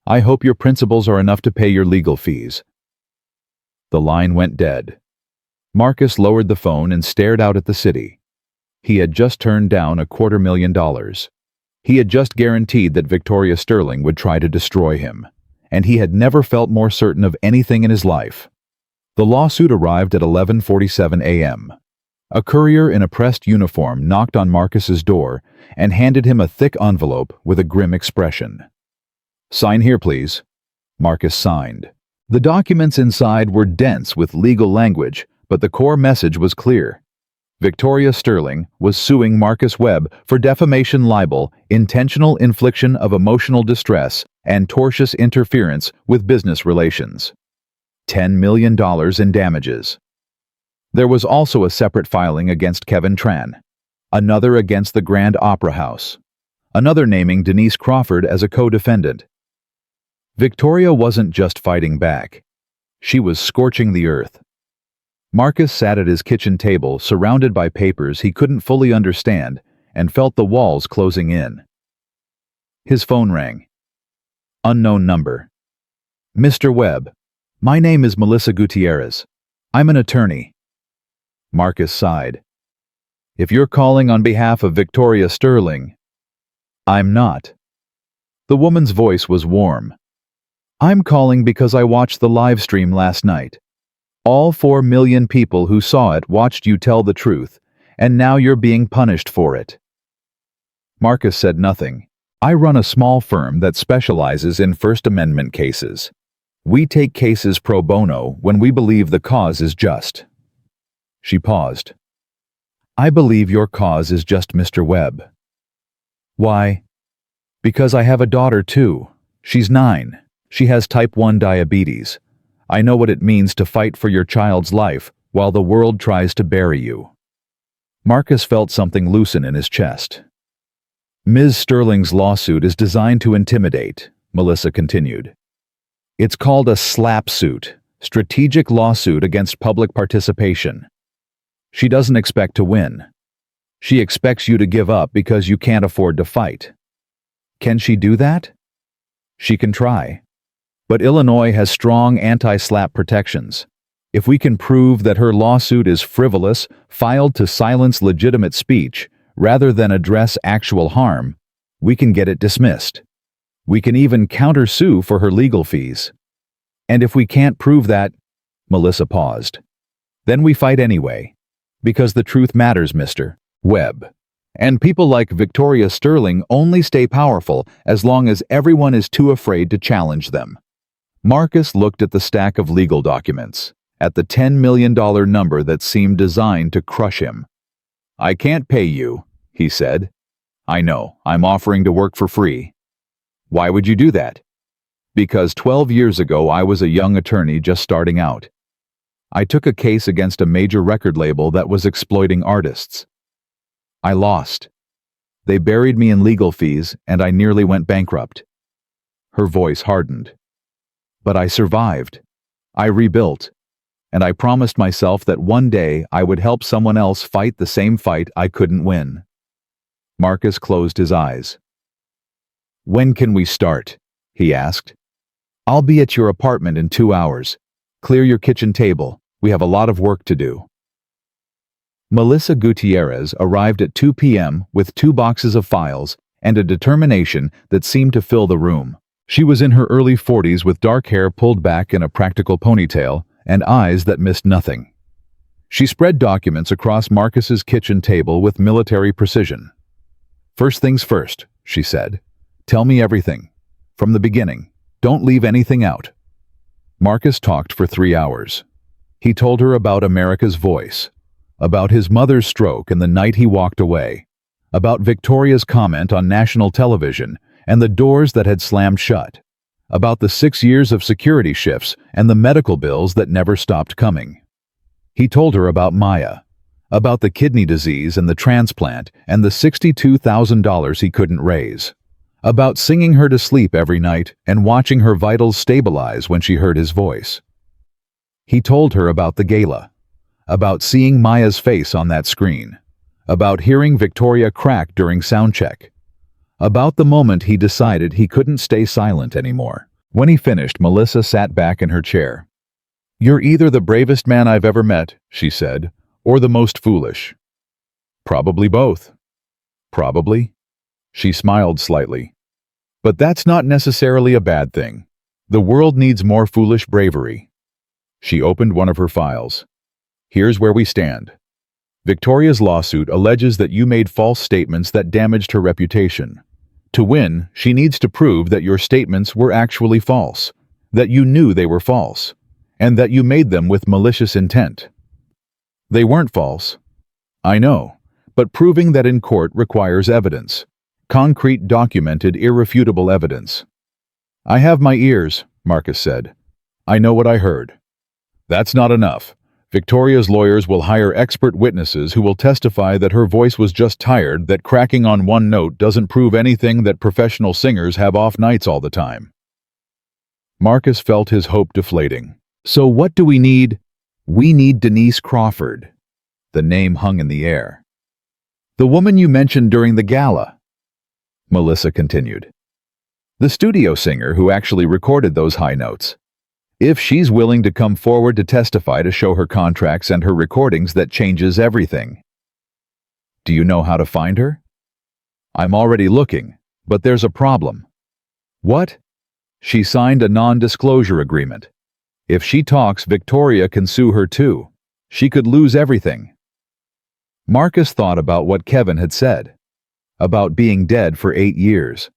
I hope your principals are enough to pay your legal fees." The line went dead. Marcus lowered the phone and stared out at the city. He had just turned down $250,000. He had just guaranteed that Victoria Sterling would try to destroy him, and he had never felt more certain of anything in his life. The lawsuit arrived at 11:47 a.m. A courier in a pressed uniform knocked on Marcus's door and handed him a thick envelope with a grim expression. "Sign here, please." Marcus signed. The documents inside were dense with legal language, but the core message was clear. Victoria Sterling was suing Marcus Webb for defamation libel, intentional infliction of emotional distress, and tortious interference with business relations. $10 million in damages. There was also a separate filing against Kevin Tran, another against the Grand Opera House, another naming Denise Crawford as a co-defendant. Victoria wasn't just fighting back. She was scorching the earth. Marcus sat at his kitchen table, surrounded by papers he couldn't fully understand, and felt the walls closing in. His phone rang. Unknown number. "Mr. Webb, my name is Melissa Gutierrez. I'm an attorney." Marcus sighed. "If you're calling on behalf of Victoria Sterling—" "I'm not." The woman's voice was warm. "I'm calling because I watched the live stream last night. All 4 million people who saw it watched you tell the truth, and now you're being punished for it." Marcus said nothing. "I run a small firm that specializes in First Amendment cases. We take cases pro bono when we believe the cause is just." She paused. "I believe your cause is just, Mr. Webb." "Why?" "Because I have a daughter too. She's 9. She has type 1 diabetes. I know what it means to fight for your child's life while the world tries to bury you." Marcus felt something loosen in his chest. "Ms. Sterling's lawsuit is designed to intimidate," Melissa continued. "It's called a SLAP suit, strategic lawsuit against public participation. She doesn't expect to win. She expects you to give up because you can't afford to fight. Can she do that? She can try. But Illinois has strong anti-SLAP protections. If we can prove that her lawsuit is frivolous, filed to silence legitimate speech, rather than address actual harm, we can get it dismissed. We can even countersue for her legal fees. And if we can't prove that, Melissa paused. Then we fight anyway. Because the truth matters, Mr. Webb. And people like Victoria Sterling only stay powerful as long as everyone is too afraid to challenge them. Marcus looked at the stack of legal documents, at the $10 million number that seemed designed to crush him. "I can't pay you," he said. "I know, I'm offering to work for free." "Why would you do that?" "Because 12 years ago I was a young attorney just starting out. I took a case against a major record label that was exploiting artists. I lost. They buried me in legal fees, and I nearly went bankrupt." Her voice hardened. "But I survived. I rebuilt. And I promised myself that one day I would help someone else fight the same fight I couldn't win." Marcus closed his eyes. "When can we start?" he asked. "I'll be at your apartment in 2 hours. Clear your kitchen table. We have a lot of work to do." Melissa Gutierrez arrived at 2 p.m. with 2 boxes of files and a determination that seemed to fill the room. She was in her early 40s with dark hair pulled back in a practical ponytail and eyes that missed nothing. She spread documents across Marcus's kitchen table with military precision. "First things first," she said. "Tell me everything. From the beginning. Don't leave anything out." Marcus talked for 3 hours. He told her about America's Voice, about his mother's stroke and the night he walked away, about Victoria's comment on national television and the doors that had slammed shut, about the 6 years of security shifts and the medical bills that never stopped coming. He told her about Maya, about the kidney disease and the transplant and the $62,000 he couldn't raise, about singing her to sleep every night and watching her vitals stabilize when she heard his voice. He told her about the gala, about seeing Maya's face on that screen, about hearing Victoria crack during sound check, about the moment he decided he couldn't stay silent anymore. When he finished, Melissa sat back in her chair. "You're either the bravest man I've ever met," she said, "or the most foolish." "Probably both." "Probably." She smiled slightly. "But that's not necessarily a bad thing. The world needs more foolish bravery." She opened one of her files. "Here's where we stand. Victoria's lawsuit alleges that you made false statements that damaged her reputation. To win, she needs to prove that your statements were actually false, that you knew they were false, and that you made them with malicious intent." "They weren't false." "I know, but proving that in court requires evidence. Concrete, documented, irrefutable evidence." "I have my ears," Marcus said. "I know what I heard." "That's not enough. Victoria's lawyers will hire expert witnesses who will testify that her voice was just tired, that cracking on one note doesn't prove anything, that professional singers have off nights all the time." Marcus felt his hope deflating. "So what do we need?" "We need Denise Crawford." The name hung in the air. "The woman you mentioned during the gala," Melissa continued. "The studio singer who actually recorded those high notes. If she's willing to come forward to testify to show her contracts and her recordings, that changes everything." "Do you know how to find her?" "I'm already looking, but there's a problem." "What?" "She signed a non-disclosure agreement. If she talks, Victoria can sue her too. She could lose everything." Marcus thought about what Kevin had said, about being dead for 8 years,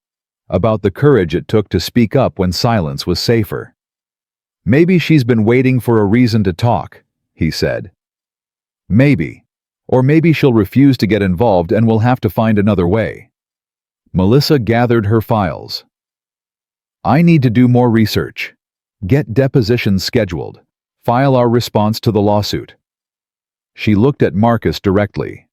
about the courage it took to speak up when silence was safer. "Maybe she's been waiting for a reason to talk," he said. "Maybe. Or maybe she'll refuse to get involved and we'll have to find another way." Melissa gathered her files. "I need to do more research. Get depositions scheduled. File our response to the lawsuit." She looked at Marcus directly.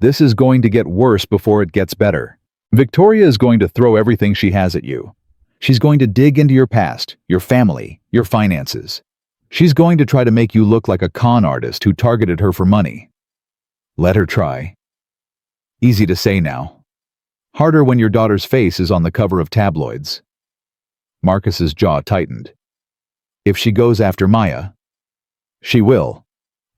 "This is going to get worse before it gets better. Victoria is going to throw everything she has at you. She's going to dig into your past, your family, your finances. She's going to try to make you look like a con artist who targeted her for money. Let her try. Easy to say now. Harder when your daughter's face is on the cover of tabloids." Marcus's jaw tightened. "If she goes after Maya?" She will.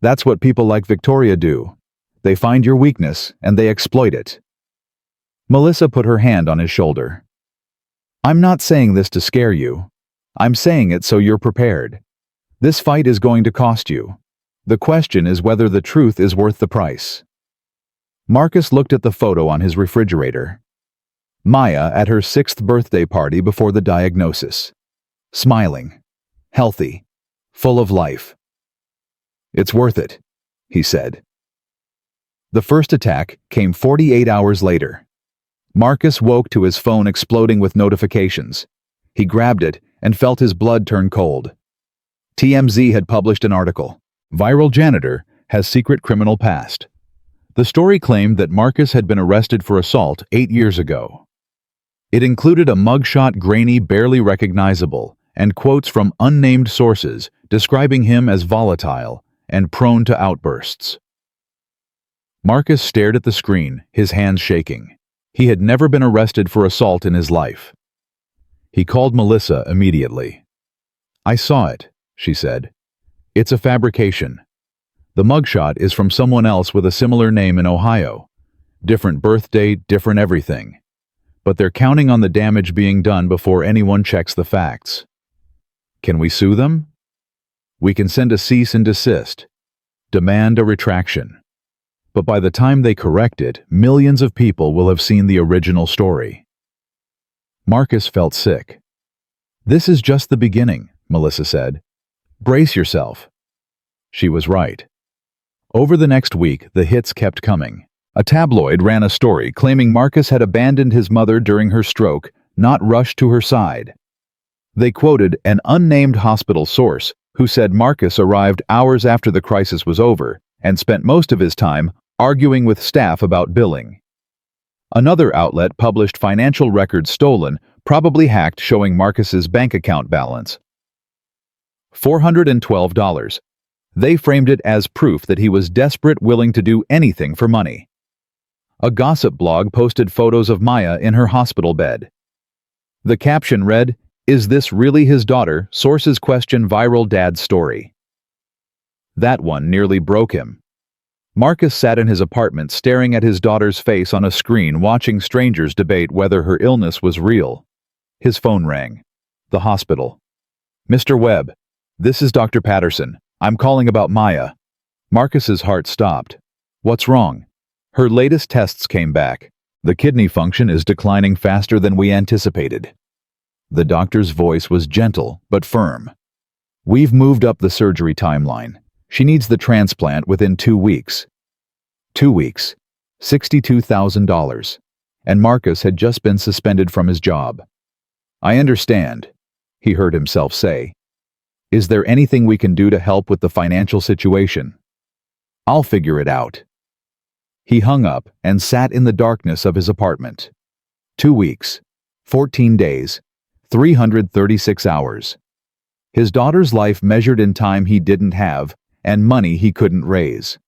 That's what people like Victoria do. They find your weakness and they exploit it. Melissa put her hand on his shoulder. I'm not saying this to scare you. I'm saying it so you're prepared. This fight is going to cost you. The question is whether the truth is worth the price. Marcus looked at the photo on his refrigerator. Maya at her 6th birthday party before the diagnosis. Smiling. Healthy. Full of life. It's worth it, he said. The first attack came 48 hours later. Marcus woke to his phone exploding with notifications. He grabbed it and felt his blood turn cold. TMZ had published an article. Viral janitor has secret criminal past. The story claimed that Marcus had been arrested for assault 8 years ago. It included a mugshot grainy, barely recognizable, and quotes from unnamed sources describing him as volatile and prone to outbursts. Marcus stared at the screen, his hands shaking. He had never been arrested for assault in his life. He called Melissa immediately. I saw it, she said. It's a fabrication. The mugshot is from someone else with a similar name in Ohio. Different birth date, different everything. But they're counting on the damage being done before anyone checks the facts. Can we sue them? We can send a cease and desist. Demand a retraction. But by the time they correct it, millions of people will have seen the original story. Marcus felt sick. This is just the beginning, Melissa said. Brace yourself. She was right. Over the next week, the hits kept coming. A tabloid ran a story claiming Marcus had abandoned his mother during her stroke, not rushed to her side. They quoted an unnamed hospital source who said Marcus arrived hours after the crisis was over and spent most of his time arguing with staff about billing. Another outlet published financial records stolen, probably hacked, showing Marcus's bank account balance. $412. They framed it as proof that he was desperate, willing to do anything for money. A gossip blog posted photos of Maya in her hospital bed. The caption read, "Is this really his daughter? Sources question viral dad's story." That one nearly broke him. Marcus sat in his apartment staring at his daughter's face on a screen, watching strangers debate whether her illness was real. His phone rang. The hospital. "Mr. Webb, this is Dr. Patterson. I'm calling about Maya." Marcus's heart stopped. "What's wrong?" "Her latest tests came back. The kidney function is declining faster than we anticipated." The doctor's voice was gentle but firm. "We've moved up the surgery timeline. She needs the transplant within 2 weeks." 2 weeks. $62,000. And Marcus had just been suspended from his job. "I understand," he heard himself say. "Is there anything we can do to help with the financial situation?" "I'll figure it out." He hung up and sat in the darkness of his apartment. 2 weeks. 14 days. 336 hours. His daughter's life measured in time he didn't have, and money he couldn't raise.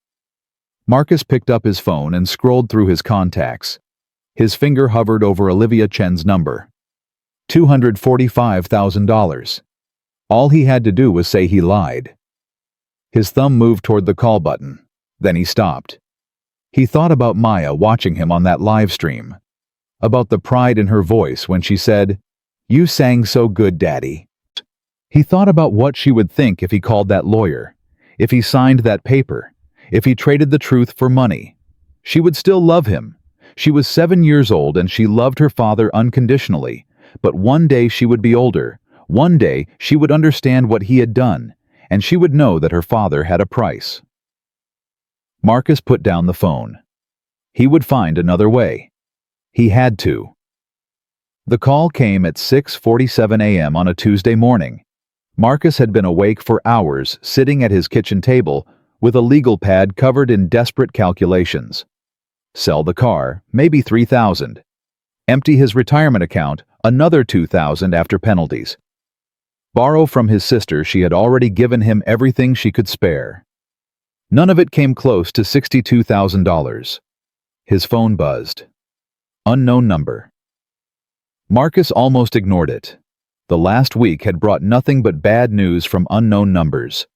Marcus picked up his phone and scrolled through his contacts. His finger hovered over Olivia Chen's number. $245,000. All he had to do was say he lied. His thumb moved toward the call button. Then he stopped. He thought about Maya watching him on that live stream. About the pride in her voice when she said, "You sang so good, Daddy." He thought about what she would think if he called that lawyer, if he signed that paper, if he traded the truth for money. She would still love him. She was 7 years old and she loved her father unconditionally, but one day she would be older. One day she would understand what he had done, and she would know that her father had a price. Marcus put down the phone. He would find another way. He had to. The call came at 6:47 a.m. on a Tuesday morning. Marcus had been awake for hours, sitting at his kitchen table with a legal pad covered in desperate calculations. Sell the car, maybe $3,000. Empty his retirement account, another $2,000 after penalties. Borrow from his sister. She had already given him everything she could spare. None of it came close to $62,000. His phone buzzed. Unknown number. Marcus almost ignored it. The last week had brought nothing but bad news from unknown numbers.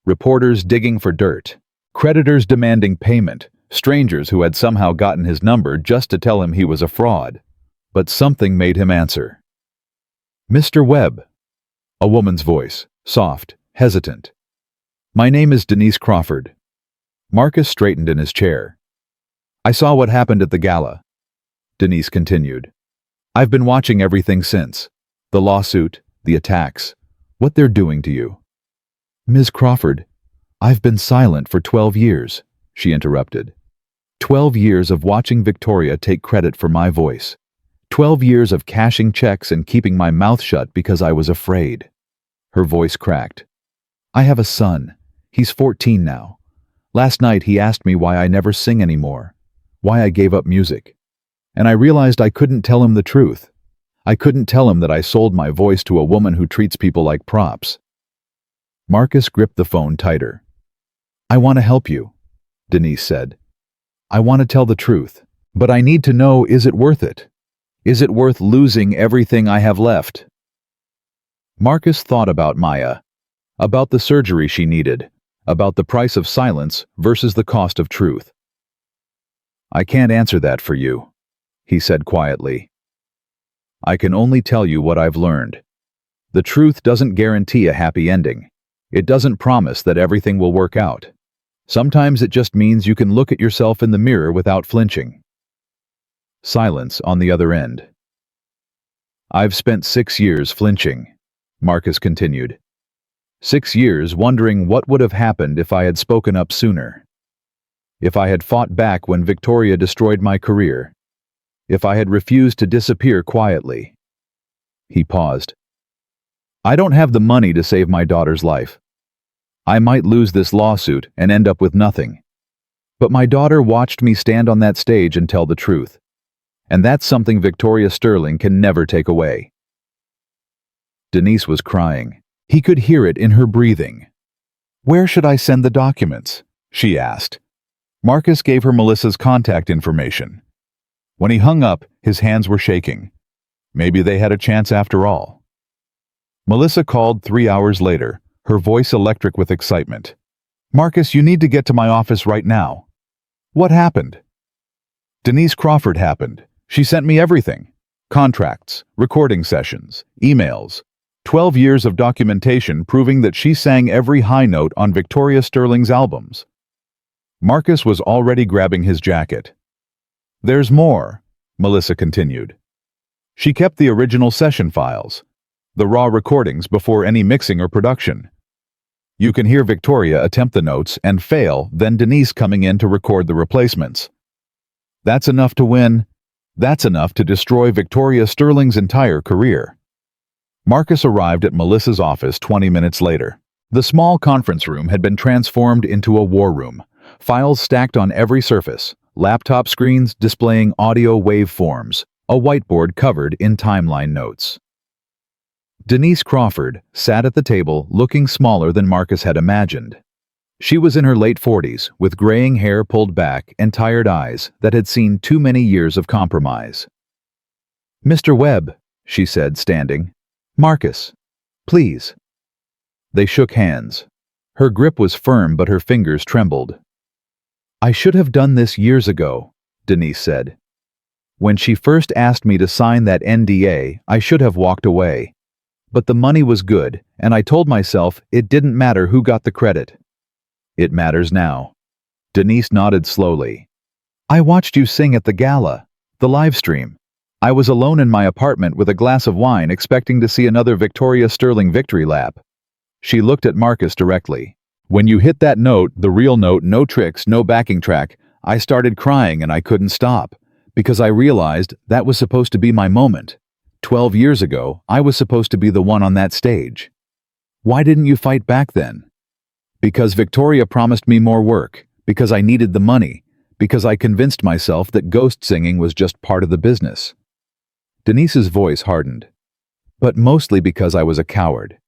Reporters digging for dirt. Creditors demanding payment. Strangers who had somehow gotten his number just to tell him he was a fraud. But something made him answer. "Mr. Webb." A woman's voice, soft, hesitant. "My name is Denise Crawford." Marcus straightened in his chair. "I saw what happened at the gala," Denise continued. "I've been watching everything since. The lawsuit, the attacks, what they're doing to you." "Ms. Crawford, I've been silent for 12 years, she interrupted. 12 years of watching Victoria take credit for my voice. 12 years of cashing checks and keeping my mouth shut because I was afraid. Her voice cracked. "I have a son. He's 14 now. Last night he asked me why I never sing anymore, why I gave up music. And I realized I couldn't tell him the truth. I couldn't tell him that I sold my voice to a woman who treats people like props." Marcus gripped the phone tighter. "I want to help you," Denise said. "I want to tell the truth, but I need to know, is it worth it? Is it worth losing everything I have left?" Marcus thought about Maya, about the surgery she needed, about the price of silence versus the cost of truth. "I can't answer that for you," he said quietly. "I can only tell you what I've learned. The truth doesn't guarantee a happy ending. It doesn't promise that everything will work out. Sometimes it just means you can look at yourself in the mirror without flinching." Silence on the other end. "I've spent 6 years flinching," Marcus continued. 6 years wondering what would have happened if I had spoken up sooner. If I had fought back when Victoria destroyed my career. If I had refused to disappear quietly. He paused. "I don't have the money to save my daughter's life. I might lose this lawsuit and end up with nothing. But my daughter watched me stand on that stage and tell the truth. And that's something Victoria Sterling can never take away." Denise was crying. He could hear it in her breathing. "Where should I send the documents?" she asked. Marcus gave her Melissa's contact information. When he hung up, his hands were shaking. Maybe they had a chance after all. Melissa called 3 hours later, her voice electric with excitement. "Marcus, you need to get to my office right now." "What happened?" "Denise Crawford happened. She sent me everything. Contracts, recording sessions, emails. 12 years of documentation proving that she sang every high note on Victoria Sterling's albums." Marcus was already grabbing his jacket. "There's more," Melissa continued. "She kept the original session files, the raw recordings before any mixing or production. You can hear Victoria attempt the notes and fail, then Denise coming in to record the replacements. That's enough to win. That's enough to destroy Victoria Sterling's entire career." Marcus arrived at Melissa's office 20 minutes later. The small conference room had been transformed into a war room, files stacked on every surface, laptop screens displaying audio waveforms, a whiteboard covered in timeline notes. Denise Crawford sat at the table looking smaller than Marcus had imagined. She was in her late 40s, with graying hair pulled back and tired eyes that had seen too many years of compromise. "Mr. Webb," she said, standing. "Marcus, please." They shook hands. Her grip was firm, but her fingers trembled. "I should have done this years ago," Denise said. "When she first asked me to sign that NDA, I should have walked away. But the money was good, and I told myself it didn't matter who got the credit. It matters now." Denise nodded slowly. "I watched you sing at the gala, the live stream. I was alone in my apartment with a glass of wine expecting to see another Victoria Sterling victory lap." She looked at Marcus directly. "When you hit that note, the real note, no tricks, no backing track, I started crying and I couldn't stop, because I realized that was supposed to be my moment. 12 years ago, I was supposed to be the one on that stage." "Why didn't you fight back then?" "Because Victoria promised me more work, because I needed the money, because I convinced myself that ghost singing was just part of the business." Denise's voice hardened. "But mostly because I was a coward.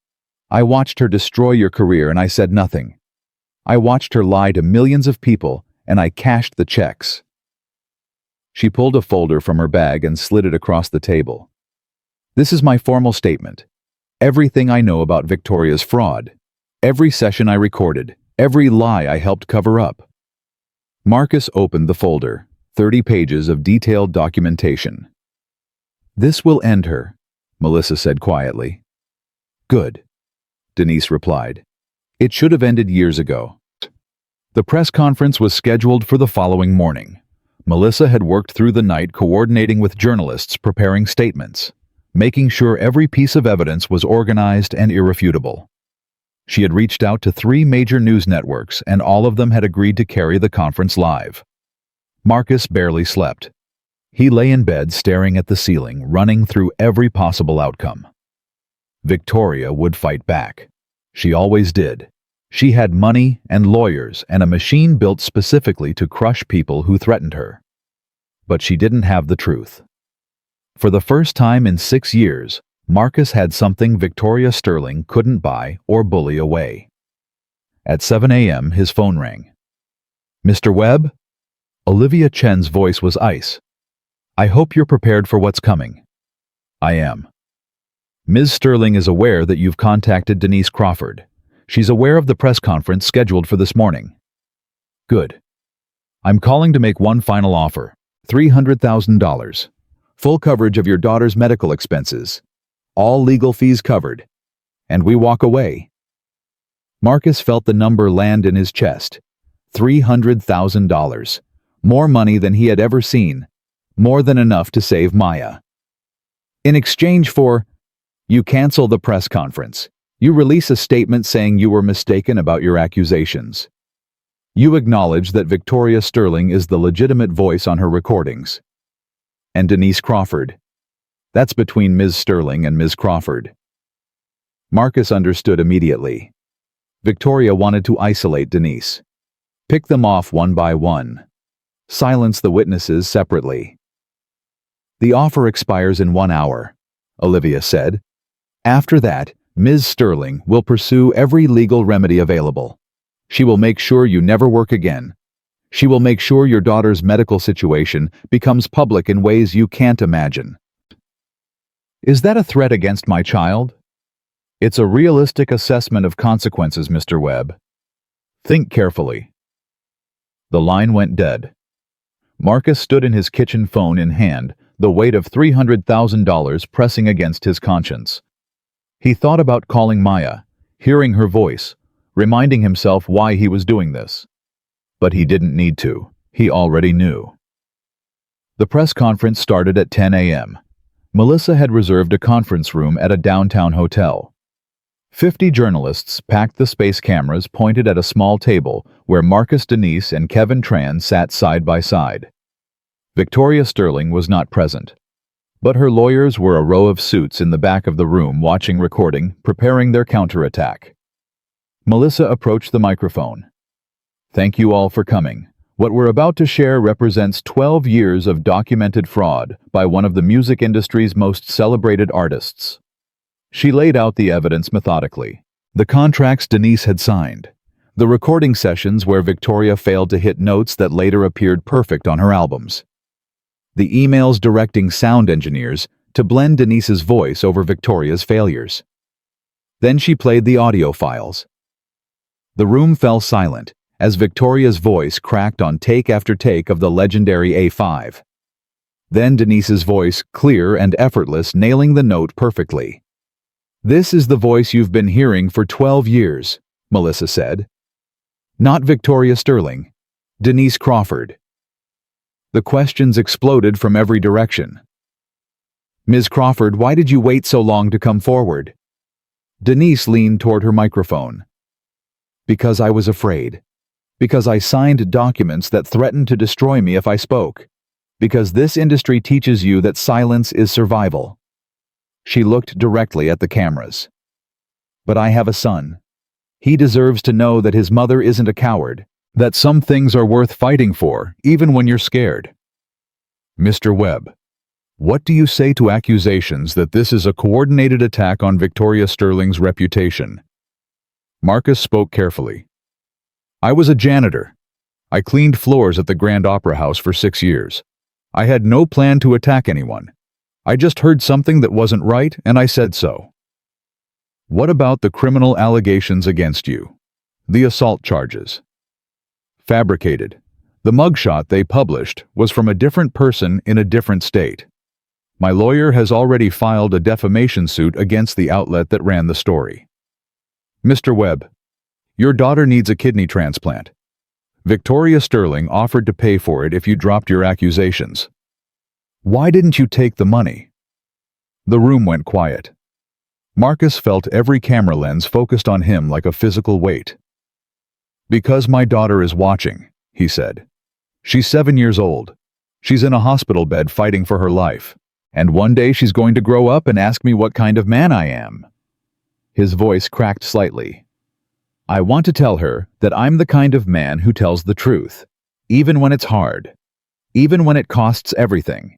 I watched her destroy your career and I said nothing. I watched her lie to millions of people and I cashed the checks." She pulled a folder from her bag and slid it across the table. "This is my formal statement. Everything I know about Victoria's fraud. Every session I recorded, every lie I helped cover up. Marcus opened the folder, 30 pages of detailed documentation. "This will end her," Melissa said quietly. "Good," Denise replied. "It should have ended years ago." The press conference was scheduled for the following morning. Melissa had worked through the night coordinating with journalists preparing statements, making sure every piece of evidence was organized and irrefutable. She had reached out to 3 major news networks, and all of them had agreed to carry the conference live. Marcus barely slept. He lay in bed staring at the ceiling, running through every possible outcome. Victoria would fight back. She always did. She had money and lawyers and a machine built specifically to crush people who threatened her. But she didn't have the truth. For the first time in 6 years, Marcus had something Victoria Sterling couldn't buy or bully away. At 7 a.m., his phone rang. "Mr. Webb?" Olivia Chen's voice was ice. "I hope you're prepared for what's coming." "I am." "Ms. Sterling is aware that you've contacted Denise Crawford. She's aware of the press conference scheduled for this morning." "Good. I'm calling to make one final offer. $300,000. Full coverage of your daughter's medical expenses. All legal fees covered. And we walk away." Marcus felt the number land in his chest. $300,000. More money than he had ever seen. More than enough to save Maya. In exchange for, you cancel the press conference. You release a statement saying you were mistaken about your accusations. You acknowledge that Victoria Sterling is the legitimate voice on her recordings. And Denise Crawford. That's between Ms. Sterling and Ms. Crawford. Marcus understood immediately. Victoria wanted to isolate Denise. Pick them off one by one. Silence the witnesses separately. "The offer expires in 1 hour," Olivia said. "After that, Ms. Sterling will pursue every legal remedy available. She will make sure you never work again. She will make sure your daughter's medical situation becomes public in ways you can't imagine." "Is that a threat against my child?" "It's a realistic assessment of consequences, Mr. Webb. Think carefully." The line went dead. Marcus stood in his kitchen, phone in hand, the weight of $300,000 pressing against his conscience. He thought about calling Maya, hearing her voice, reminding himself why he was doing this. But he didn't need to. He already knew. The press conference started at 10 a.m. Melissa had reserved a conference room at a downtown hotel. 50 journalists packed the space, cameras pointed at a small table where Marcus, Denise, and Kevin Tran sat side by side. Victoria Sterling was not present, but her lawyers were a row of suits in the back of the room watching recording, preparing their counterattack. Melissa approached the microphone. "Thank you all for coming. What we're about to share represents 12 years of documented fraud by one of the music industry's most celebrated artists." She laid out the evidence methodically. The contracts Denise had signed. The recording sessions where Victoria failed to hit notes that later appeared perfect on her albums. The emails directing sound engineers to blend Denise's voice over Victoria's failures. Then she played the audio files. The room fell silent as Victoria's voice cracked on take after take of the legendary A5. Then Denise's voice, clear and effortless, nailing the note perfectly. "This is the voice you've been hearing for 12 years, Melissa said. "Not Victoria Sterling. Denise Crawford." The questions exploded from every direction. "Ms. Crawford, why did you wait so long to come forward?" Denise leaned toward her microphone. "Because I was afraid. Because I signed documents that threatened to destroy me if I spoke. Because this industry teaches you that silence is survival." She looked directly at the cameras. "But I have a son. He deserves to know that his mother isn't a coward, that some things are worth fighting for, even when you're scared." "Mr. Webb, what do you say to accusations that this is a coordinated attack on Victoria Sterling's reputation?" Marcus spoke carefully. "I was a janitor. I cleaned floors at the Grand Opera House for 6 years. I had no plan to attack anyone. I just heard something that wasn't right, and I said so." What about the criminal allegations against you? The assault charges. Fabricated. The mugshot they published was from a different person in a different state. My lawyer has already filed a defamation suit against the outlet that ran the story. Mr. Webb, your daughter needs a kidney transplant. Victoria Sterling offered to pay for it if you dropped your accusations. Why didn't you take the money? The room went quiet. Marcus felt every camera lens focused on him like a physical weight. Because my daughter is watching, he said. She's 7 years old. She's in a hospital bed fighting for her life. And one day she's going to grow up and ask me what kind of man I am. His voice cracked slightly. I want to tell her that I'm the kind of man who tells the truth, even when it's hard, even when it costs everything,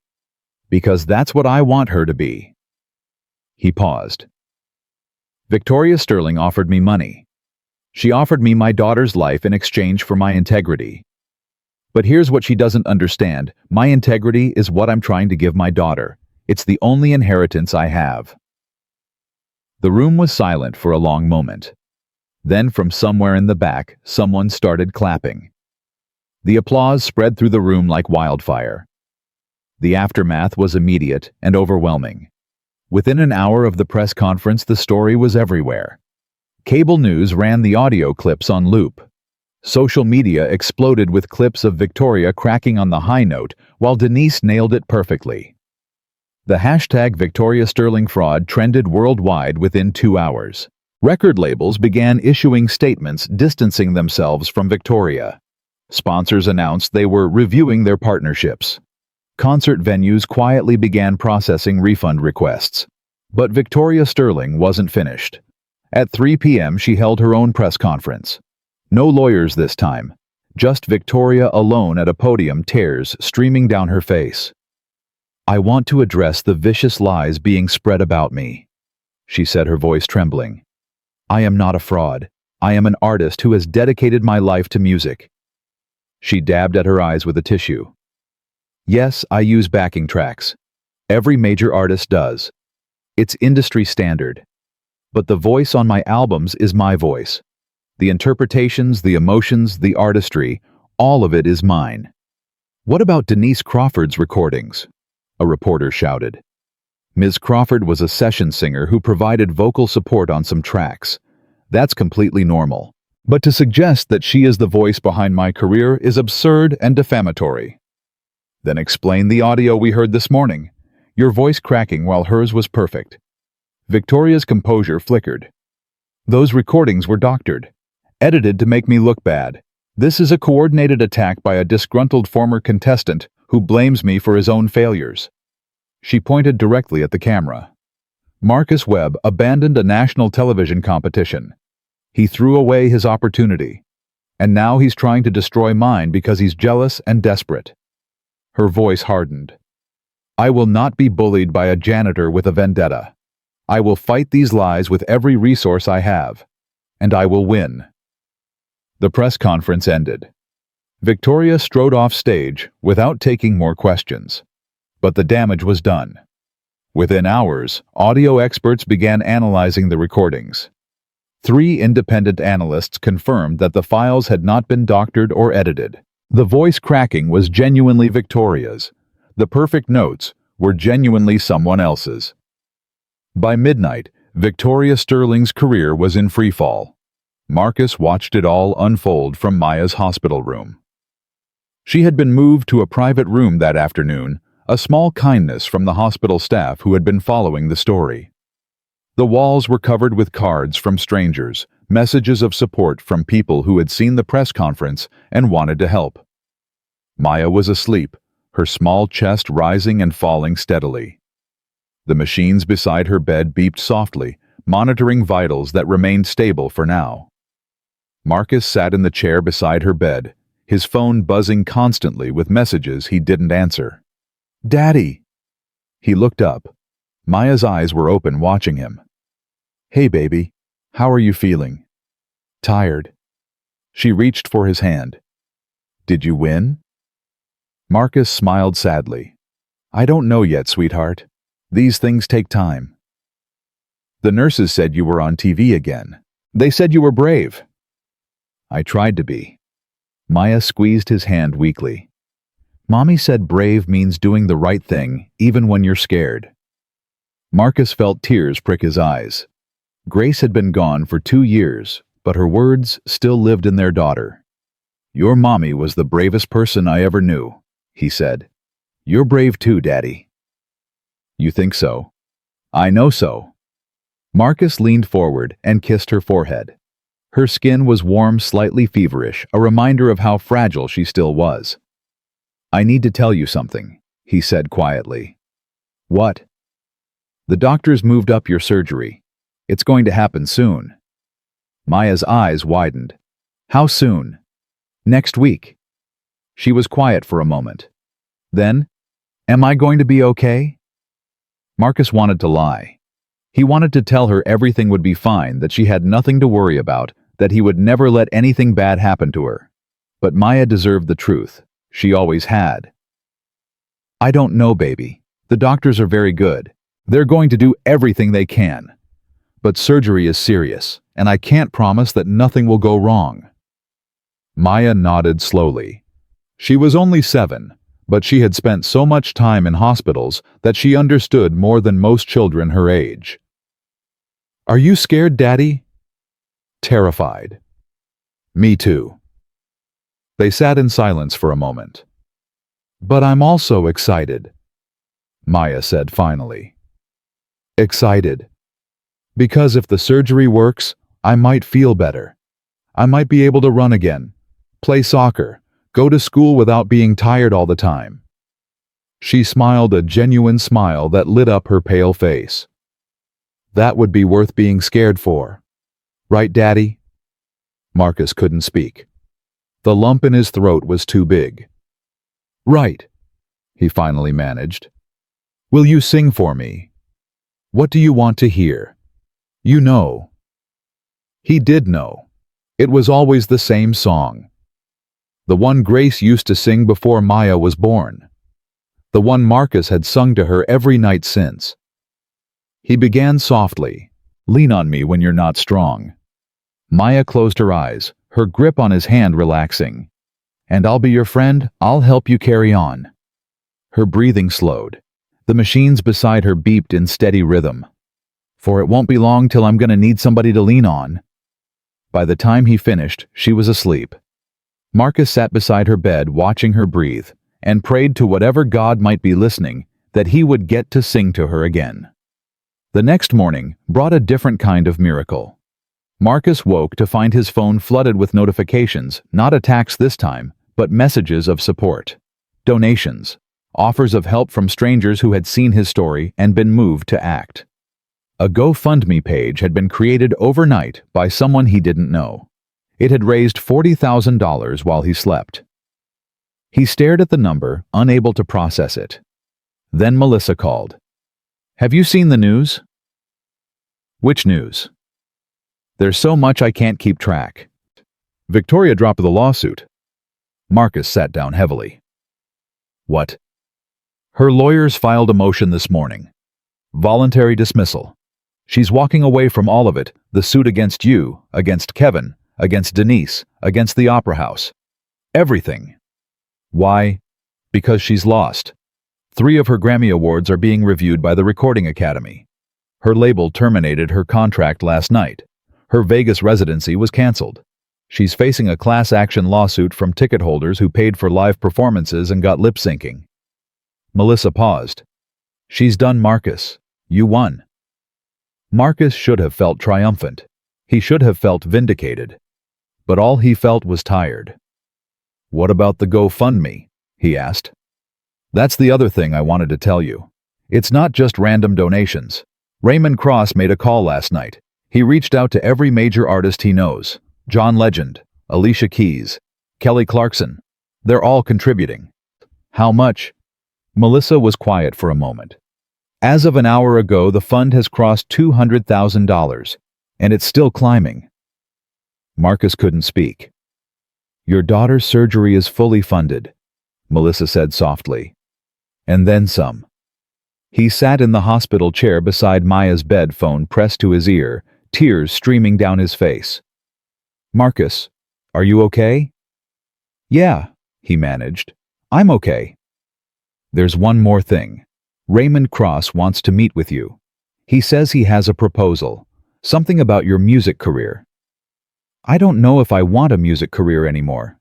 because that's what I want her to be. He paused. Victoria Sterling offered me money. She offered me my daughter's life in exchange for my integrity. But here's what she doesn't understand. My integrity is what I'm trying to give my daughter. It's the only inheritance I have. The room was silent for a long moment. Then from somewhere in the back, someone started clapping. The applause spread through the room like wildfire. The aftermath was immediate and overwhelming. Within an hour of the press conference, the story was everywhere. Cable news ran the audio clips on loop. Social media exploded with clips of Victoria cracking on the high note while Denise nailed it perfectly. The hashtag Victoria Sterling fraud trended worldwide within 2 hours. Record labels began issuing statements distancing themselves from Victoria. Sponsors announced they were reviewing their partnerships. Concert venues quietly began processing refund requests. But Victoria Sterling wasn't finished. At 3 p.m. she held her own press conference. No lawyers this time. Just Victoria alone at a podium, tears streaming down her face. I want to address the vicious lies being spread about me, she said, her voice trembling. I am not a fraud. I am an artist who has dedicated my life to music. She dabbed at her eyes with a tissue. Yes, I use backing tracks. Every major artist does. It's industry standard. But the voice on my albums is my voice. The interpretations, the emotions, the artistry, all of it is mine. What about Denise Crawford's recordings? A reporter shouted. Ms. Crawford was a session singer who provided vocal support on some tracks. That's completely normal. But to suggest that she is the voice behind my career is absurd and defamatory. Then explain the audio we heard this morning. Your voice cracking while hers was perfect. Victoria's composure flickered. Those recordings were doctored, edited to make me look bad. This is a coordinated attack by a disgruntled former contestant who blames me for his own failures. She pointed directly at the camera. Marcus Webb abandoned a national television competition. He threw away his opportunity. And now he's trying to destroy mine because he's jealous and desperate. Her voice hardened. I will not be bullied by a janitor with a vendetta. I will fight these lies with every resource I have. And I will win. The press conference ended. Victoria strode off stage without taking more questions. But the damage was done. Within hours, audio experts began analyzing the recordings. 3 independent analysts confirmed that the files had not been doctored or edited. The voice cracking was genuinely Victoria's. The perfect notes were genuinely someone else's. By midnight, Victoria Sterling's career was in freefall. Marcus watched it all unfold from Maya's hospital room. She had been moved to a private room that afternoon, a small kindness from the hospital staff who had been following the story. The walls were covered with cards from strangers, messages of support from people who had seen the press conference and wanted to help. Maya was asleep, her small chest rising and falling steadily. The machines beside her bed beeped softly, monitoring vitals that remained stable for now. Marcus sat in the chair beside her bed, his phone buzzing constantly with messages he didn't answer. Daddy! He looked up. Maya's eyes were open, watching him. Hey, baby. How are you feeling? Tired. She reached for his hand. Did you win? Marcus smiled sadly. I don't know yet, sweetheart. These things take time. The nurses said you were on TV again. They said you were brave. I tried to be. Maya squeezed his hand weakly. Mommy said brave means doing the right thing, even when you're scared. Marcus felt tears prick his eyes. Grace had been gone for 2 years, but her words still lived in their daughter. Your mommy was the bravest person I ever knew, he said. You're brave too, Daddy. You think so? I know so. Marcus leaned forward and kissed her forehead. Her skin was warm, slightly feverish, a reminder of how fragile she still was. I need to tell you something, he said quietly. What? The doctors moved up your surgery. It's going to happen soon. Maya's eyes widened. How soon? Next week. She was quiet for a moment. Then, am I going to be okay? Marcus wanted to lie. He wanted to tell her everything would be fine, that she had nothing to worry about, that he would never let anything bad happen to her. But Maya deserved the truth. She always had. I don't know, baby. The doctors are very good. They're going to do everything they can. But surgery is serious, and I can't promise that nothing will go wrong. Maya nodded slowly. She was only 7, but she had spent so much time in hospitals that she understood more than most children her age. Are you scared, Daddy? Terrified. Me too. They sat in silence for a moment. But I'm also excited, Maya said finally. Excited. Because if the surgery works, I might feel better. I might be able to run again, play soccer, go to school without being tired all the time. She smiled a genuine smile that lit up her pale face. That would be worth being scared for. Right, Daddy? Marcus couldn't speak. The lump in his throat was too big. Right, he finally managed. Will you sing for me? What do you want to hear? You know. He did know. It was always the same song. The one Grace used to sing before Maya was born. The one Marcus had sung to her every night since. He began softly, lean on me when you're not strong. Maya closed her eyes, her grip on his hand relaxing. And I'll be your friend, I'll help you carry on. Her breathing slowed. The machines beside her beeped in steady rhythm. For it won't be long till I'm gonna need somebody to lean on. By the time he finished, she was asleep. Marcus sat beside her bed watching her breathe, and prayed to whatever God might be listening that he would get to sing to her again. The next morning brought a different kind of miracle. Marcus woke to find his phone flooded with notifications, not attacks this time, but messages of support. Donations. Offers of help from strangers who had seen his story and been moved to act. A GoFundMe page had been created overnight by someone he didn't know. It had raised $40,000 while he slept. He stared at the number, unable to process it. Then Melissa called. Have you seen the news? Which news? There's so much I can't keep track. Victoria dropped the lawsuit. Marcus sat down heavily. What? Her lawyers filed a motion this morning. Voluntary dismissal. She's walking away from all of it, the suit against you, against Kevin, against Denise, against the Opera House. Everything. Why? Because she's lost. 3 of her Grammy Awards are being reviewed by the Recording Academy. Her label terminated her contract last night. Her Vegas residency was canceled. She's facing a class action lawsuit from ticket holders who paid for live performances and got lip syncing. Melissa paused. She's done, Marcus. You won. Marcus should have felt triumphant. He should have felt vindicated. But all he felt was tired. What about the GoFundMe? He asked. That's the other thing I wanted to tell you. It's not just random donations. Raymond Cross made a call last night. He reached out to every major artist he knows. John Legend, Alicia Keys, Kelly Clarkson. They're all contributing. How much? Melissa was quiet for a moment. As of an hour ago, the fund has crossed $200,000, and it's still climbing. Marcus couldn't speak. Your daughter's surgery is fully funded, Melissa said softly. And then some. He sat in the hospital chair beside Maya's bed, phone pressed to his ear, tears streaming down his face. "Marcus, are you okay?" "Yeah," he managed. "I'm okay." "There's one more thing. Raymond Cross wants to meet with you. He says he has a proposal. Something about your music career." "I don't know if I want a music career anymore."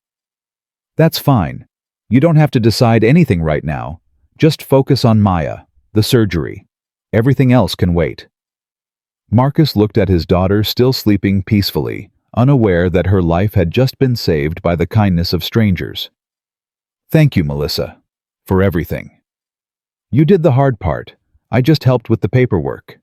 "That's fine. You don't have to decide anything right now. Just focus on Maya, the surgery. Everything else can wait." Marcus looked at his daughter still sleeping peacefully, unaware that her life had just been saved by the kindness of strangers. "Thank you, Melissa, for everything. You did the hard part. I just helped with the paperwork."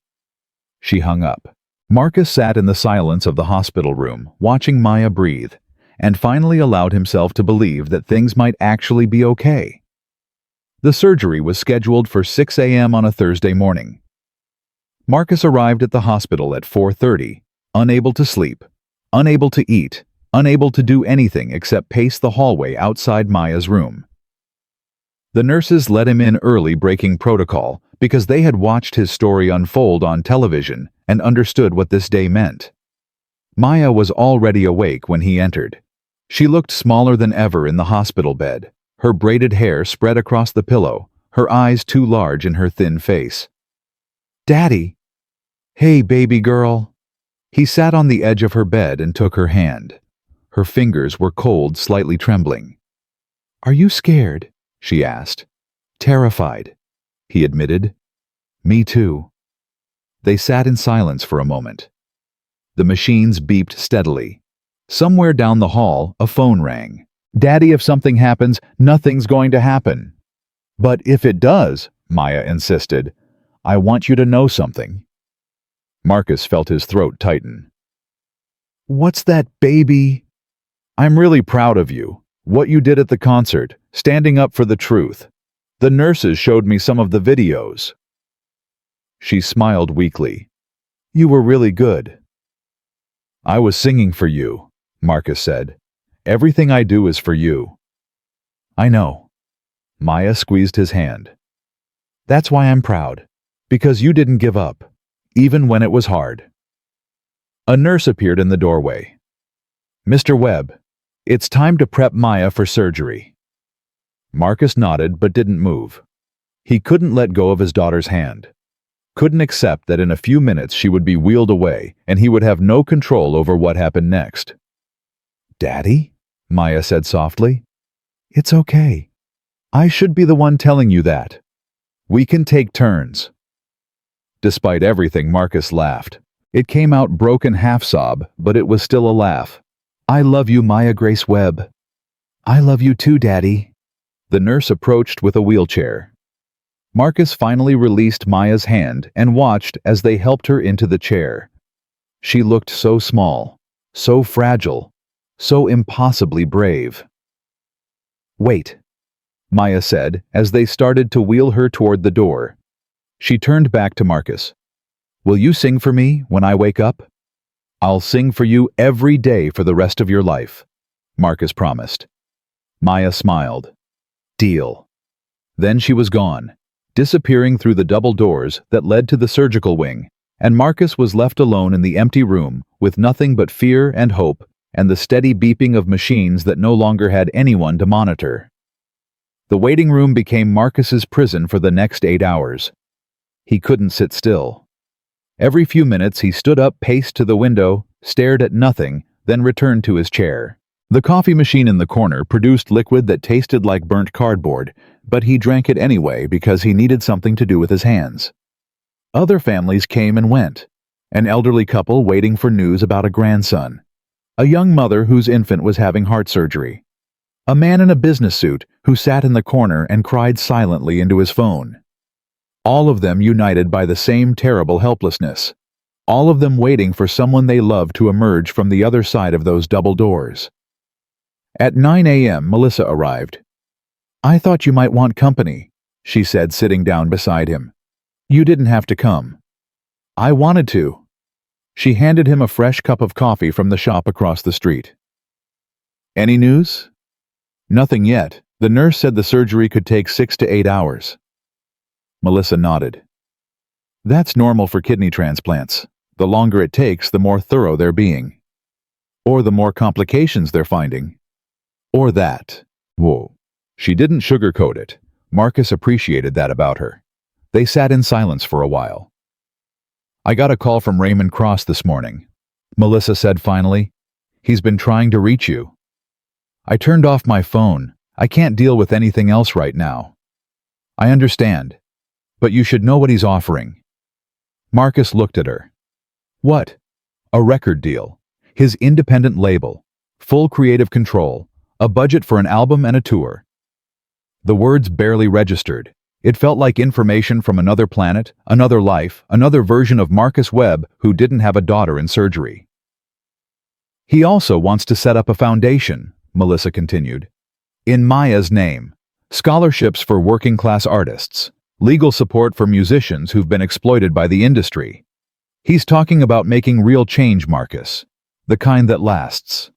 She hung up. Marcus sat in the silence of the hospital room, watching Maya breathe, and finally allowed himself to believe that things might actually be okay. The surgery was scheduled for 6 a.m. on a Thursday morning. Marcus arrived at the hospital at 4:30, unable to sleep, unable to eat, unable to do anything except pace the hallway outside Maya's room. The nurses let him in early, breaking protocol, because they had watched his story unfold on television and understood what this day meant. Maya was already awake when he entered. She looked smaller than ever in the hospital bed, her braided hair spread across the pillow, her eyes too large in her thin face. "Daddy!" "Hey, baby girl." He sat on the edge of her bed and took her hand. Her fingers were cold, slightly trembling. "Are you scared?" she asked. "Terrified," he admitted. "Me too." They sat in silence for a moment. The machines beeped steadily. Somewhere down the hall, a phone rang. "Daddy, if something happens, nothing's going to happen." "But if it does," Maya insisted, "I want you to know something." Marcus felt his throat tighten. "What's that, baby?" "I'm really proud of you. What you did at the concert, standing up for the truth. The nurses showed me some of the videos." She smiled weakly. "You were really good." "I was singing for you," Marcus said. "Everything I do is for you." "I know." Maya squeezed his hand. "That's why I'm proud. Because you didn't give up, even when it was hard." A nurse appeared in the doorway. "Mr. Webb, it's time to prep Maya for surgery." Marcus nodded but didn't move. He couldn't let go of his daughter's hand. Couldn't accept that in a few minutes she would be wheeled away and he would have no control over what happened next. "Daddy?" Maya said softly. "It's okay. I should be the one telling you that. We can take turns." Despite everything, Marcus laughed. It came out broken half-sob, but it was still a laugh. "I love you, Maya Grace Webb." "I love you too, Daddy." The nurse approached with a wheelchair. Marcus finally released Maya's hand and watched as they helped her into the chair. She looked so small, so fragile, so impossibly brave. "Wait," Maya said as they started to wheel her toward the door. She turned back to Marcus. "Will you sing for me when I wake up?" "I'll sing for you every day for the rest of your life," Marcus promised. Maya smiled. "Deal." Then she was gone, disappearing through the double doors that led to the surgical wing, and Marcus was left alone in the empty room with nothing but fear and hope and the steady beeping of machines that no longer had anyone to monitor. The waiting room became Marcus's prison for the next 8 hours. He couldn't sit still. Every few minutes he stood up, paced to the window, stared at nothing, then returned to his chair. The coffee machine in the corner produced liquid that tasted like burnt cardboard, but he drank it anyway because he needed something to do with his hands. Other families came and went. An elderly couple waiting for news about a grandson. A young mother whose infant was having heart surgery. A man in a business suit who sat in the corner and cried silently into his phone. All of them united by the same terrible helplessness. All of them waiting for someone they loved to emerge from the other side of those double doors. At 9 a.m., Melissa arrived. "I thought you might want company," she said, sitting down beside him. "You didn't have to come." "I wanted to." She handed him a fresh cup of coffee from the shop across the street. "Any news?" "Nothing yet. The nurse said the surgery could take 6 to 8 hours." Melissa nodded. That's normal for kidney transplants. The longer it takes, the more thorough they're being. Or the more complications they're finding. Or that. Whoa. She didn't sugarcoat it. Marcus appreciated that about her. They sat in silence for a while. I got a call from Raymond Cross this morning. Melissa said finally. He's been trying to reach you. I turned off my phone. I can't deal with anything else right now. I understand. But you should know what he's offering. Marcus looked at her. What? A record deal. His independent label. Full creative control. A budget for an album and a tour. The words barely registered. It felt like information from another planet, another life, another version of Marcus Webb who didn't have a daughter in surgery. He also wants to set up a foundation, Melissa continued. In Maya's name. Scholarships for working-class artists. Legal support for musicians who've been exploited by the industry. He's talking about making real change, Marcus. The kind that lasts.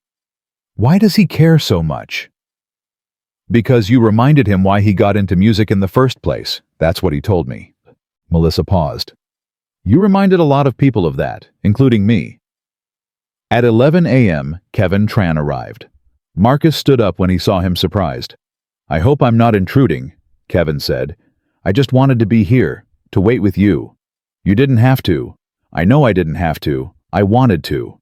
Why does he care so much? Because you reminded him why he got into music in the first place. That's what he told me. Melissa paused. You reminded a lot of people of that, including me. At 11 a.m., Kevin Tran arrived. Marcus stood up when he saw him, surprised. I hope I'm not intruding, Kevin said. I just wanted to be here, to wait with you. You didn't have to. I know I didn't have to. I wanted to.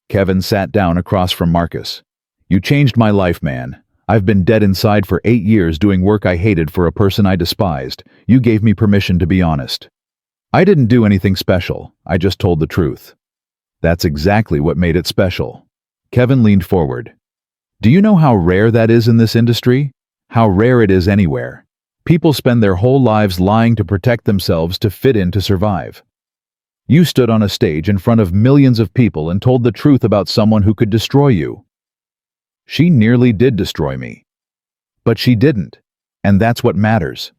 Kevin sat down across from Marcus. You changed my life, man. I've been dead inside for 8 years doing work I hated for a person I despised. You gave me permission to be honest. I didn't do anything special. I just told the truth. That's exactly what made it special. Kevin leaned forward. Do you know how rare that is in this industry? How rare it is anywhere. People spend their whole lives lying to protect themselves, to fit in, to survive. You stood on a stage in front of millions of people and told the truth about someone who could destroy you. She nearly did destroy me. But she didn't, and that's what matters.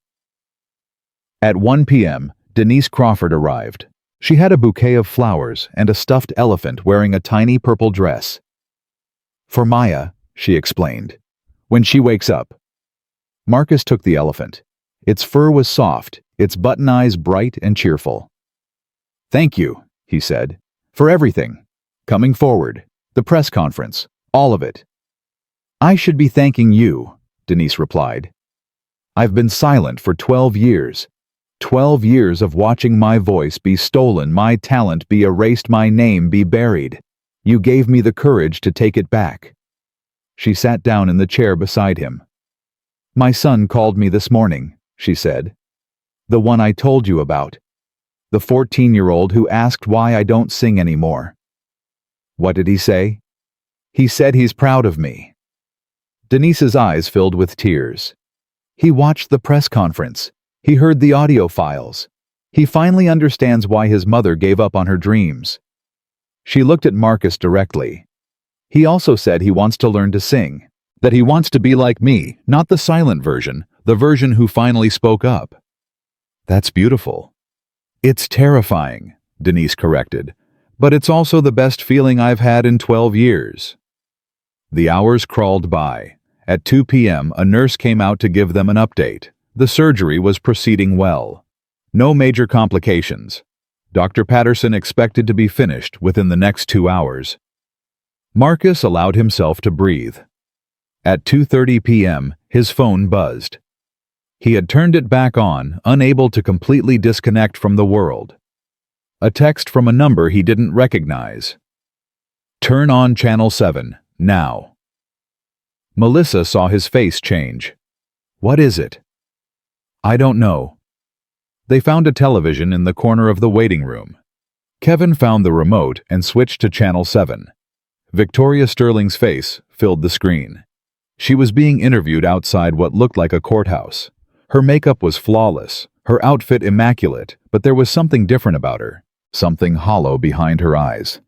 At 1 p.m., Denise Crawford arrived. She had a bouquet of flowers and a stuffed elephant wearing a tiny purple dress. For Maya, she explained, when she wakes up. Marcus took the elephant. Its fur was soft, its button eyes bright and cheerful. Thank you, he said, for everything. Coming forward, the press conference, all of it. I should be thanking you, Denise replied. I've been silent for 12 years. 12 years of watching my voice be stolen, my talent be erased, my name be buried. You gave me the courage to take it back. She sat down in the chair beside him. My son called me this morning, she said. The one I told you about. The 14-year-old who asked why I don't sing anymore. What did he say? He said he's proud of me. Denise's eyes filled with tears. He watched the press conference. He heard the audio files. He finally understands why his mother gave up on her dreams. She looked at Marcus directly. He also said he wants to learn to sing. That he wants to be like me, not the silent version, the version who finally spoke up. That's beautiful. It's terrifying, Denise corrected, but it's also the best feeling I've had in 12 years. The hours crawled by. At 2 p.m., a nurse came out to give them an update. The surgery was proceeding well. No major complications. Dr. Patterson expected to be finished within the next 2 hours. Marcus allowed himself to breathe. At 2:30 p.m., his phone buzzed. He had turned it back on, unable to completely disconnect from the world. A text from a number he didn't recognize. Turn on Channel 7, now. Melissa saw his face change. What is it? I don't know. They found a television in the corner of the waiting room. Kevin found the remote and switched to Channel 7. Victoria Sterling's face filled the screen. She was being interviewed outside what looked like a courthouse. Her makeup was flawless, her outfit immaculate, but there was something different about her, something hollow behind her eyes.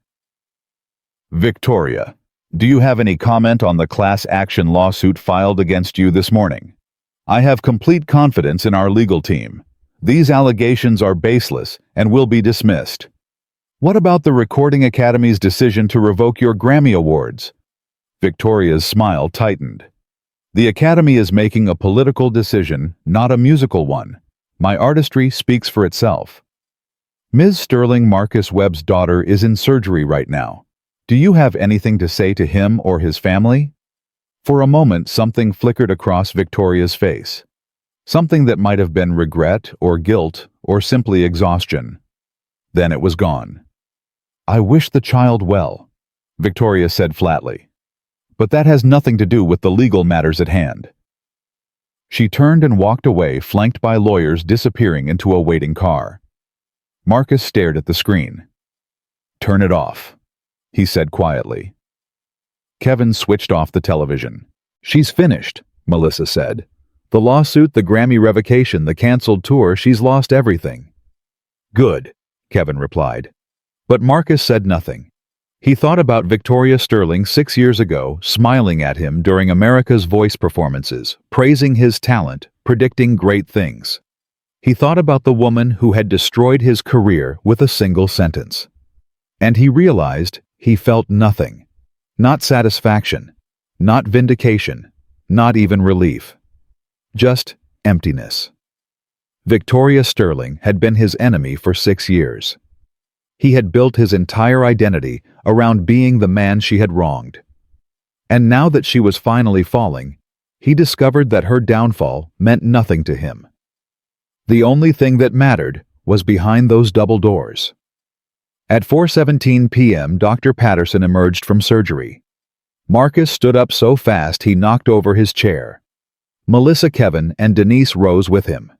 Victoria, do you have any comment on the class action lawsuit filed against you this morning? I have complete confidence in our legal team. These allegations are baseless and will be dismissed. What about the Recording Academy's decision to revoke your Grammy Awards? Victoria's smile tightened. The Academy is making a political decision, not a musical one. My artistry speaks for itself. Ms. Sterling, Marcus Webb's daughter, is in surgery right now. Do you have anything to say to him or his family? For a moment, something flickered across Victoria's face. Something that might have been regret or guilt or simply exhaustion. Then it was gone. I wish the child well, Victoria said flatly. But that has nothing to do with the legal matters at hand. She turned and walked away, flanked by lawyers disappearing into a waiting car. Marcus stared at the screen. Turn it off, he said quietly. Kevin switched off the television. She's finished, Melissa said. The lawsuit, the Grammy revocation, the canceled tour, she's lost everything. Good, Kevin replied. But Marcus said nothing. He thought about Victoria Sterling 6 years ago, smiling at him during America's Voice performances, praising his talent, predicting great things. He thought about the woman who had destroyed his career with a single sentence. And he realized he felt nothing. Not satisfaction, not vindication, not even relief. Just emptiness. Victoria Sterling had been his enemy for 6 years. He had built his entire identity around being the man she had wronged. And now that she was finally falling, he discovered that her downfall meant nothing to him. The only thing that mattered was behind those double doors. At 4:17 p.m., Dr. Patterson emerged from surgery. Marcus stood up so fast he knocked over his chair. Melissa, Kevin, and Denise rose with him.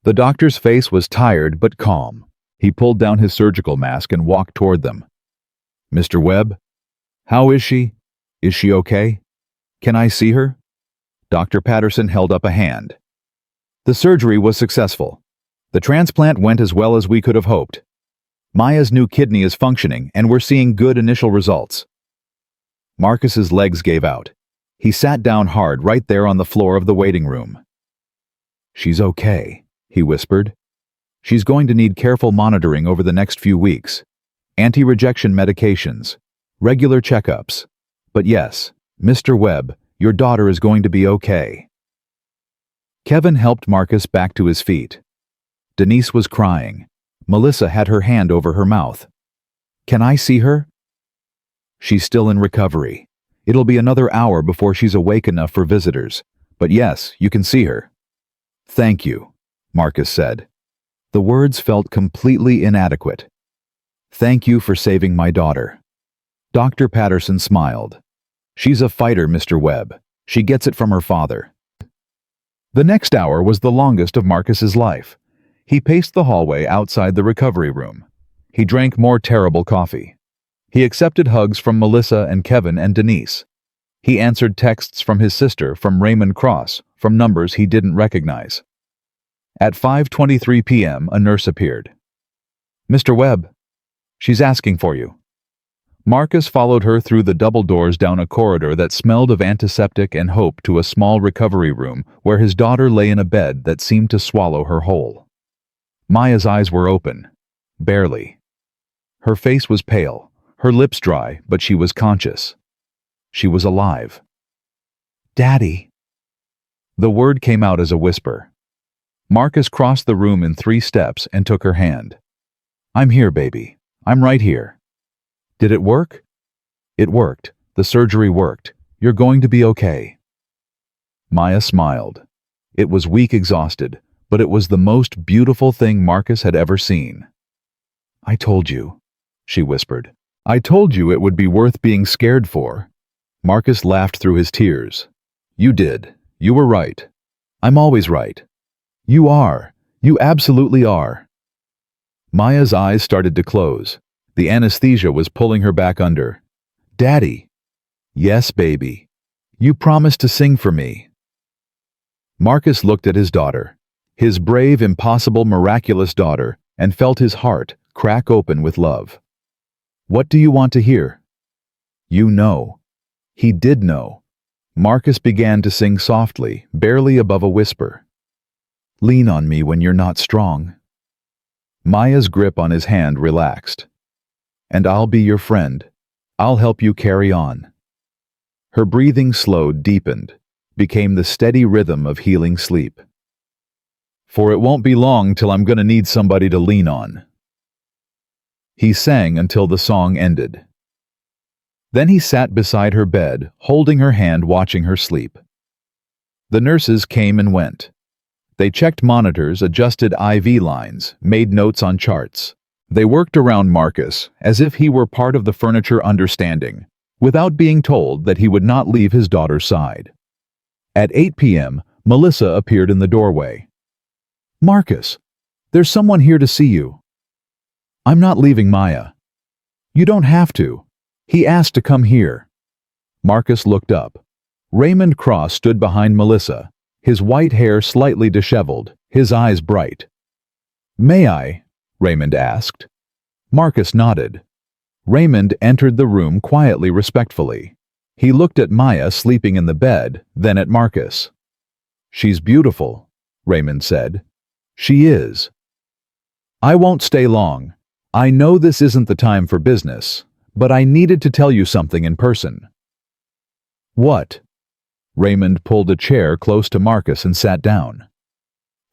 The doctor's face was tired but calm. He pulled down his surgical mask and walked toward them. Mr. Webb, how is she? Is she okay? Can I see her? Dr. Patterson held up a hand. The surgery was successful. The transplant went as well as we could have hoped. Maya's new kidney is functioning, and we're seeing good initial results. Marcus's legs gave out. He sat down hard right there on the floor of the waiting room. She's okay, he whispered. She's going to need careful monitoring over the next few weeks. Anti-rejection medications, regular checkups. But yes, Mr. Webb, your daughter is going to be okay. Kevin helped Marcus back to his feet. Denise was crying. Melissa had her hand over her mouth. Can I see her? She's still in recovery. It'll be another hour before she's awake enough for visitors. But yes, you can see her. Thank you, Marcus said. The words felt completely inadequate. Thank you for saving my daughter. Dr. Patterson smiled. She's a fighter, Mr. Webb. She gets it from her father. The next hour was the longest of Marcus's life. He paced the hallway outside the recovery room. He drank more terrible coffee. He accepted hugs from Melissa and Kevin and Denise. He answered texts from his sister, from Raymond Cross, from numbers he didn't recognize. At 5:23 p.m., a nurse appeared. Mr. Webb, she's asking for you. Marcus followed her through the double doors down a corridor that smelled of antiseptic and hope to a small recovery room where his daughter lay in a bed that seemed to swallow her whole. Maya's eyes were open, barely. Her face was pale, her lips dry, but she was conscious. She was alive. Daddy. The word came out as a whisper. Marcus crossed the room in 3 steps and took her hand. I'm here, baby. I'm right here. Did it work? It worked. The surgery worked. You're going to be okay. Maya smiled. It was weak, exhausted, but it was the most beautiful thing Marcus had ever seen. I told you, she whispered. I told you it would be worth being scared for. Marcus laughed through his tears. You did. You were right. I'm always right. You are. You absolutely are. Maya's eyes started to close. The anesthesia was pulling her back under. Daddy. Yes, baby. You promised to sing for me. Marcus looked at his daughter, his brave, impossible, miraculous daughter, and felt his heart crack open with love. What do you want to hear? You know. He did know. Marcus began to sing softly, barely above a whisper. Lean on me when you're not strong. Maya's grip on his hand relaxed. And I'll be your friend. I'll help you carry on. Her breathing slowed, deepened, became the steady rhythm of healing sleep. For it won't be long till I'm gonna need somebody to lean on." He sang until the song ended. Then he sat beside her bed, holding her hand, watching her sleep. The nurses came and went. They checked monitors, adjusted IV lines, made notes on charts. They worked around Marcus as if he were part of the furniture, understanding, without being told, that he would not leave his daughter's side. At 8 p.m., Melissa appeared in the doorway. "Marcus, there's someone here to see you." "I'm not leaving, Maya." "You don't have to. He asked to come here." Marcus looked up. Raymond Cross stood behind Melissa, his white hair slightly disheveled, his eyes bright. "May I?" Raymond asked. Marcus nodded. Raymond entered the room quietly, respectfully. He looked at Maya sleeping in the bed, then at Marcus. "She's beautiful," Raymond said. "She is." "I won't stay long. I know this isn't the time for business, but I needed to tell you something in person." "What?" Raymond pulled a chair close to Marcus and sat down.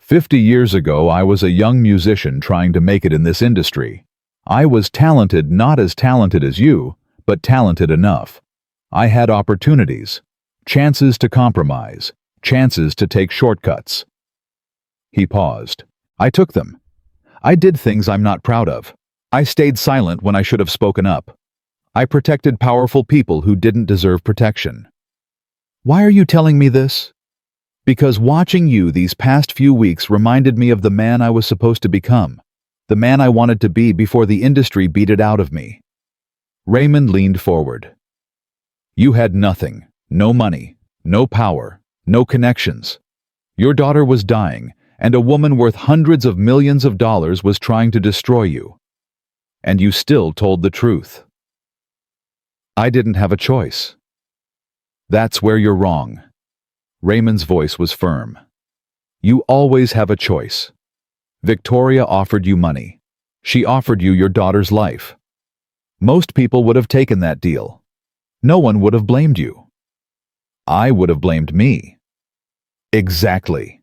50 years ago, I was a young musician trying to make it in this industry. I was talented, not as talented as you, but talented enough. I had opportunities, chances to compromise, chances to take shortcuts. He paused. I took them. I did things I'm not proud of. I stayed silent when I should have spoken up. I protected powerful people who didn't deserve protection. Why are you telling me this? Because watching you these past few weeks reminded me of the man I was supposed to become, the man I wanted to be before the industry beat it out of me. Raymond leaned forward. You had nothing, no money, no power, no connections. Your daughter was dying, and a woman worth hundreds of millions of dollars was trying to destroy you. And you still told the truth. I didn't have a choice. That's where you're wrong. Raymond's voice was firm. You always have a choice. Victoria offered you money. She offered you your daughter's life. Most people would have taken that deal. No one would have blamed you. I would have blamed me. Exactly.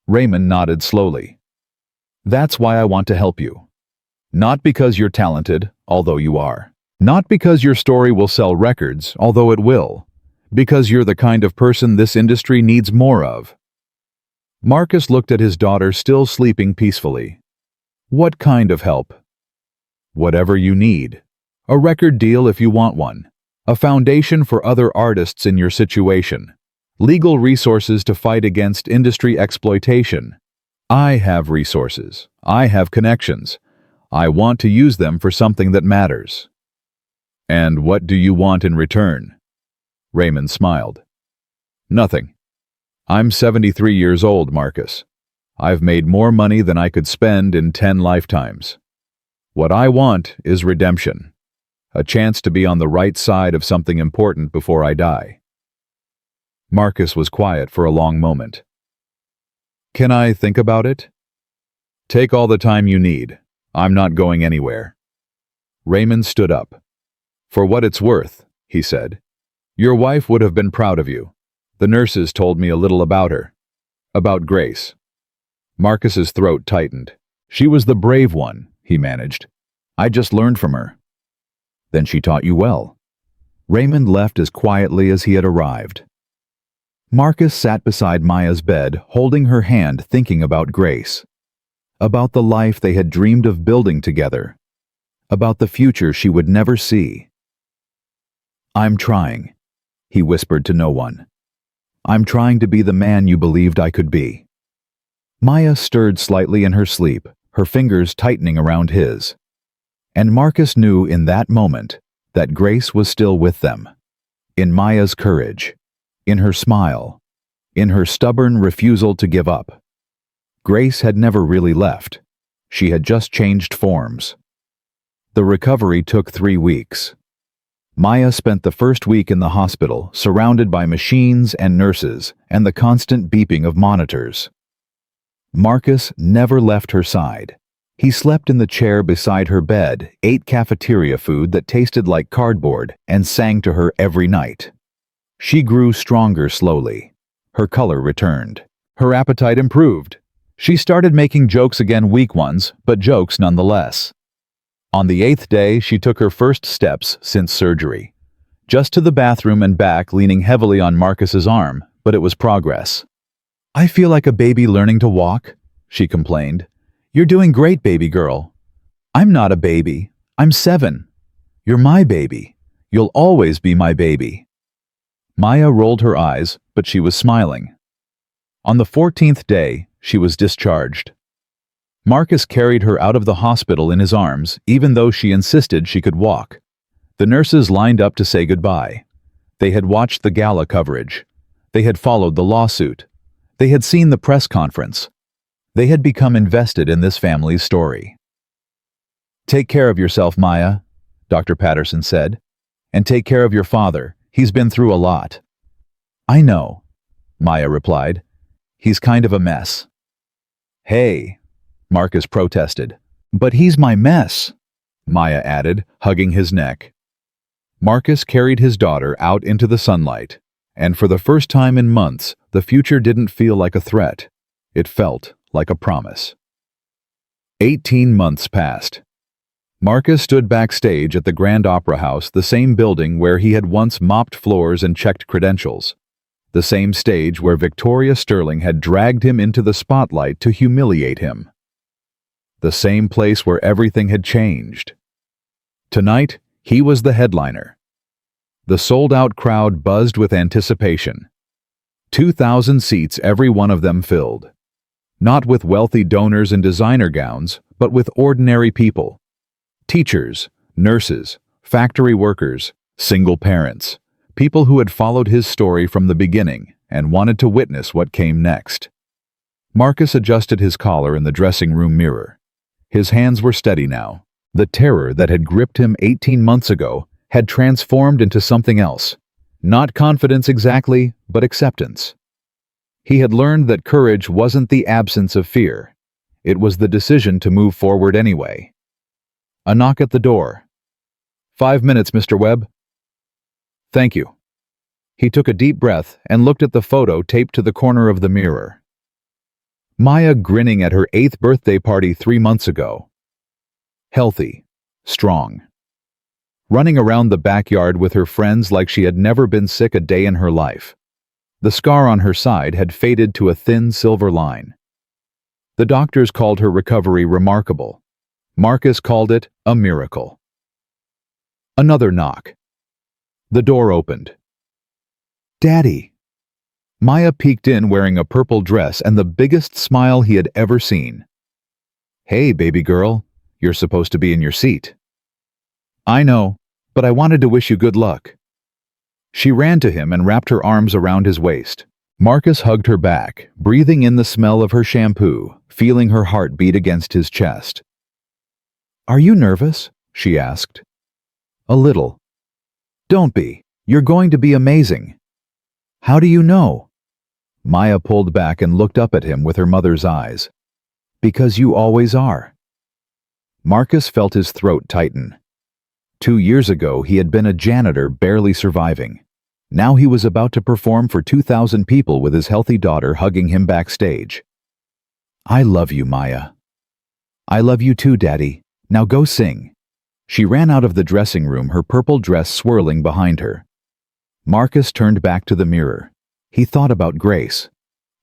Raymond nodded slowly. That's why I want to help you. Not because you're talented, although you are. Not because your story will sell records, although it will. Because you're the kind of person this industry needs more of. Marcus looked at his daughter still sleeping peacefully. What kind of help? Whatever you need. A record deal if you want one. A foundation for other artists in your situation. Legal resources to fight against industry exploitation. I have resources. I have connections. I want to use them for something that matters. And what do you want in return? Raymond smiled. Nothing. I'm 73 years old, Marcus. I've made more money than I could spend in 10 lifetimes. What I want is redemption. A chance to be on the right side of something important before I die. Marcus was quiet for a long moment. Can I think about it? Take all the time you need. I'm not going anywhere. Raymond stood up. For what it's worth, he said. Your wife would have been proud of you. The nurses told me a little about her. About Grace. Marcus's throat tightened. She was the brave one, he managed. I just learned from her. Then she taught you well. Raymond left as quietly as he had arrived. Marcus sat beside Maya's bed, holding her hand, thinking about Grace. About the life they had dreamed of building together. About the future she would never see. I'm trying, he whispered to no one. I'm trying to be the man you believed I could be. Maya stirred slightly in her sleep, her fingers tightening around his. And Marcus knew in that moment that Grace was still with them. In Maya's courage, in her smile, in her stubborn refusal to give up. Grace had never really left. She had just changed forms. The recovery took 3 weeks. Maya spent the first week in the hospital, surrounded by machines and nurses and the constant beeping of monitors. Marcus never left her side. He slept in the chair beside her bed, ate cafeteria food that tasted like cardboard, and sang to her every night. She grew stronger slowly. Her color returned. Her appetite improved. She started making jokes again, weak ones, but jokes nonetheless. On the 8th day, she took her first steps since surgery. Just to the bathroom and back, leaning heavily on Marcus's arm, but it was progress. "I feel like a baby learning to walk," she complained. "You're doing great, baby girl." "I'm not a baby. I'm 7. You're my baby. You'll always be my baby." Maya rolled her eyes, but she was smiling. On the 14th day, she was discharged. Marcus carried her out of the hospital in his arms, even though she insisted she could walk. The nurses lined up to say goodbye. They had watched the gala coverage. They had followed the lawsuit. They had seen the press conference. They had become invested in this family's story. "Take care of yourself, Maya," Dr. Patterson said. "And take care of your father. He's been through a lot." "I know," Maya replied. "He's kind of a mess." "Hey," Marcus protested. "But he's my mess," Maya added, hugging his neck. Marcus carried his daughter out into the sunlight, and for the first time in months, the future didn't feel like a threat. It felt like a promise. 18 months passed. Marcus stood backstage at the Grand Opera House, the same building where he had once mopped floors and checked credentials. The same stage where Victoria Sterling had dragged him into the spotlight to humiliate him. The same place where everything had changed. Tonight, he was the headliner. The sold-out crowd buzzed with anticipation. 2,000 seats, every one of them filled. Not with wealthy donors in designer gowns, but with ordinary people. Teachers, nurses, factory workers, single parents, people who had followed his story from the beginning and wanted to witness what came next. Marcus adjusted his collar in the dressing room mirror. His hands were steady now. The terror that had gripped him 18 months ago had transformed into something else. Not confidence exactly, but acceptance. He had learned that courage wasn't the absence of fear. It was the decision to move forward anyway. A knock at the door. "5 minutes, Mr. Webb." "Thank you." He took a deep breath and looked at the photo taped to the corner of the mirror. Maya grinning at her 8th birthday party 3 months ago. Healthy, strong. Running around the backyard with her friends like she had never been sick a day in her life. The scar on her side had faded to a thin silver line. The doctors called her recovery remarkable. Marcus called it a miracle. Another knock. The door opened. "Daddy." Maya peeked in wearing a purple dress and the biggest smile he had ever seen. "Hey, baby girl, you're supposed to be in your seat." "I know, but I wanted to wish you good luck." She ran to him and wrapped her arms around his waist. Marcus hugged her back, breathing in the smell of her shampoo, feeling her heart beat against his chest. "Are you nervous?" she asked. "A little." "Don't be. You're going to be amazing." "How do you know?" Maya pulled back and looked up at him with her mother's eyes. "Because you always are." Marcus felt his throat tighten. 2 years ago, he had been a janitor barely surviving. Now he was about to perform for 2,000 people with his healthy daughter hugging him backstage. "I love you, Maya." "I love you too, Daddy. Now go sing." She ran out of the dressing room, her purple dress swirling behind her. Marcus turned back to the mirror. He thought about Grace,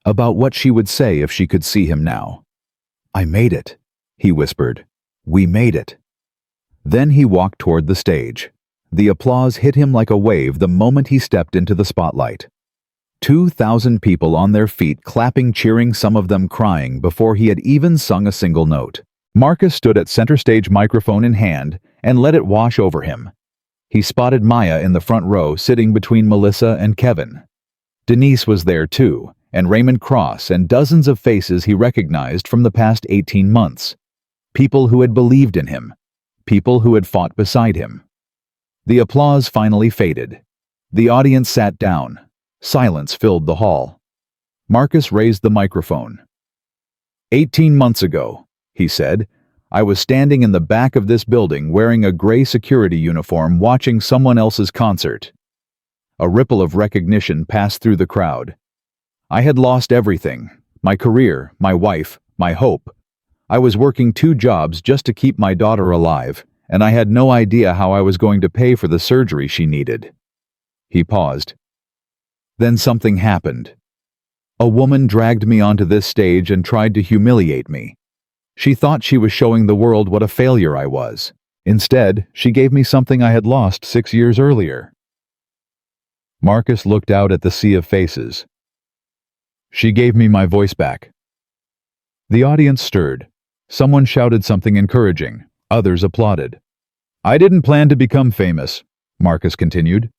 about what she would say if she could see him now. "I made it," he whispered. "We made it." Then he walked toward the stage. The applause hit him like a wave the moment he stepped into the spotlight. 2,000 people on their feet, clapping, cheering, some of them crying before he had even sung a single note. Marcus stood at center stage, microphone in hand, and let it wash over him. He spotted Maya in the front row, sitting between Melissa and Kevin. Denise was there too, and Raymond Cross, and dozens of faces he recognized from the past 18 months. People who had believed in him. People who had fought beside him. The applause finally faded. The audience sat down. Silence filled the hall. Marcus raised the microphone. 18 months ago, he said, I was standing in the back of this building wearing a gray security uniform watching someone else's concert. A ripple of recognition passed through the crowd. I had lost everything, my career, my wife, my hope. I was working 2 jobs just to keep my daughter alive, and I had no idea how I was going to pay for the surgery she needed." He paused. "Then something happened. A woman dragged me onto this stage and tried to humiliate me. She thought she was showing the world what a failure I was. Instead, she gave me something I had lost 6 years earlier." Marcus looked out at the sea of faces. "She gave me my voice back." The audience stirred. Someone shouted something encouraging. Others applauded. "I didn't plan to become famous," Marcus continued.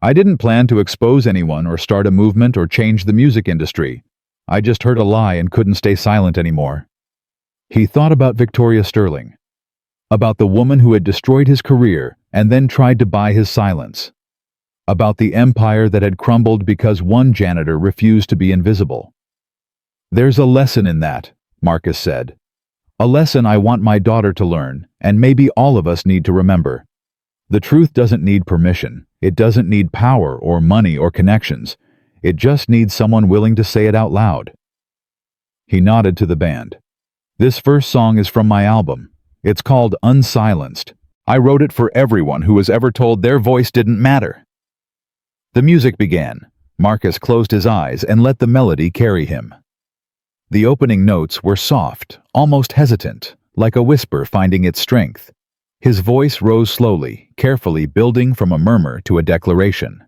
"I didn't plan to expose anyone or start a movement or change the music industry. I just heard a lie and couldn't stay silent anymore." He thought about Victoria Sterling, about the woman who had destroyed his career and then tried to buy his silence, about the empire that had crumbled because one janitor refused to be invisible. "There's a lesson in that," Marcus said. "A lesson I want my daughter to learn, and maybe all of us need to remember. The truth doesn't need permission. It doesn't need power or money or connections. It just needs someone willing to say it out loud." He nodded to the band. "This first song is from my album. It's called Unsilenced. I wrote it for everyone who was ever told their voice didn't matter." The music began. Marcus closed his eyes and let the melody carry him. The opening notes were soft, almost hesitant, like a whisper finding its strength. His voice rose slowly, carefully building from a murmur to a declaration.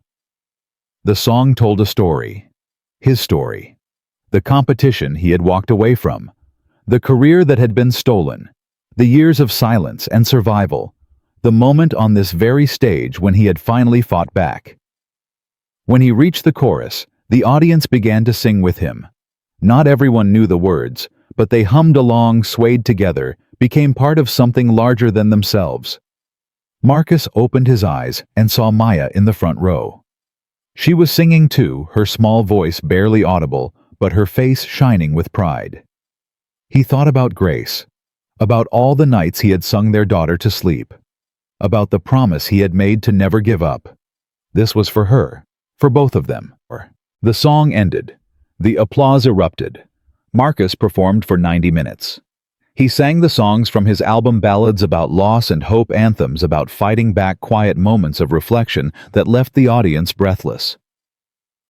The song told a story. His story. The competition he had walked away from. The career that had been stolen. The years of silence and survival. The moment on this very stage when he had finally fought back. When he reached the chorus, the audience began to sing with him. Not everyone knew the words, but they hummed along, swayed together, became part of something larger than themselves. Marcus opened his eyes and saw Maya in the front row. She was singing too, her small voice barely audible, but her face shining with pride. He thought about Grace, about all the nights he had sung their daughter to sleep, about the promise he had made to never give up. This was for her, for both of them. The song ended. The applause erupted. Marcus performed for 90 minutes. He sang the songs from his album, ballads about loss and hope, anthems about fighting back, quiet moments of reflection that left the audience breathless.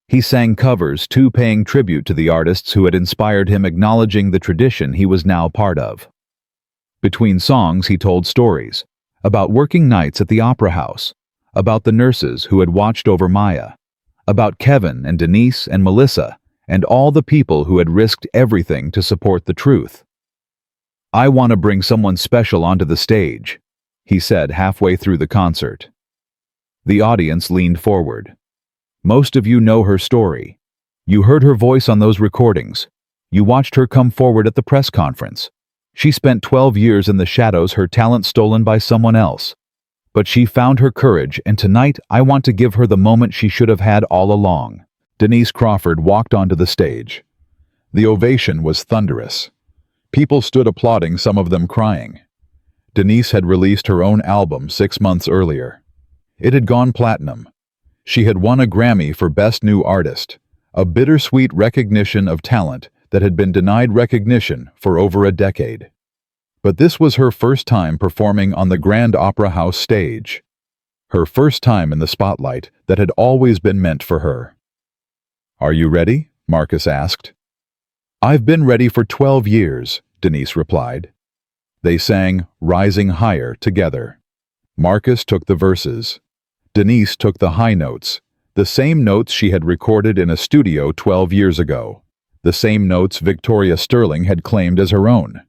He sang covers too, paying tribute to the artists who had inspired him, acknowledging the tradition he was now part of. Between songs, he told stories about working nights at the opera house, about the nurses who had watched over Maya, about Kevin and Denise and Melissa, and all the people who had risked everything to support the truth. "I want to bring someone special onto the stage," he said halfway through the concert. The audience leaned forward. "Most of you know her story. You heard her voice on those recordings. You watched her come forward at the press conference. She spent 12 years in the shadows, her talent stolen by someone else. But she found her courage, and tonight I want to give her the moment she should have had all along." Denise Crawford walked onto the stage. The ovation was thunderous. People stood applauding, some of them crying. Denise had released her own album 6 months earlier. It had gone platinum. She had won a Grammy for Best New Artist, a bittersweet recognition of talent that had been denied recognition for over a decade. But this was her first time performing on the Grand Opera House stage. Her first time in the spotlight that had always been meant for her. "Are you ready?" Marcus asked. "I've been ready for 12 years, Denise replied. They sang Rising Higher together. Marcus took the verses. Denise took the high notes, the same notes she had recorded in a studio 12 years ago, the same notes Victoria Sterling had claimed as her own.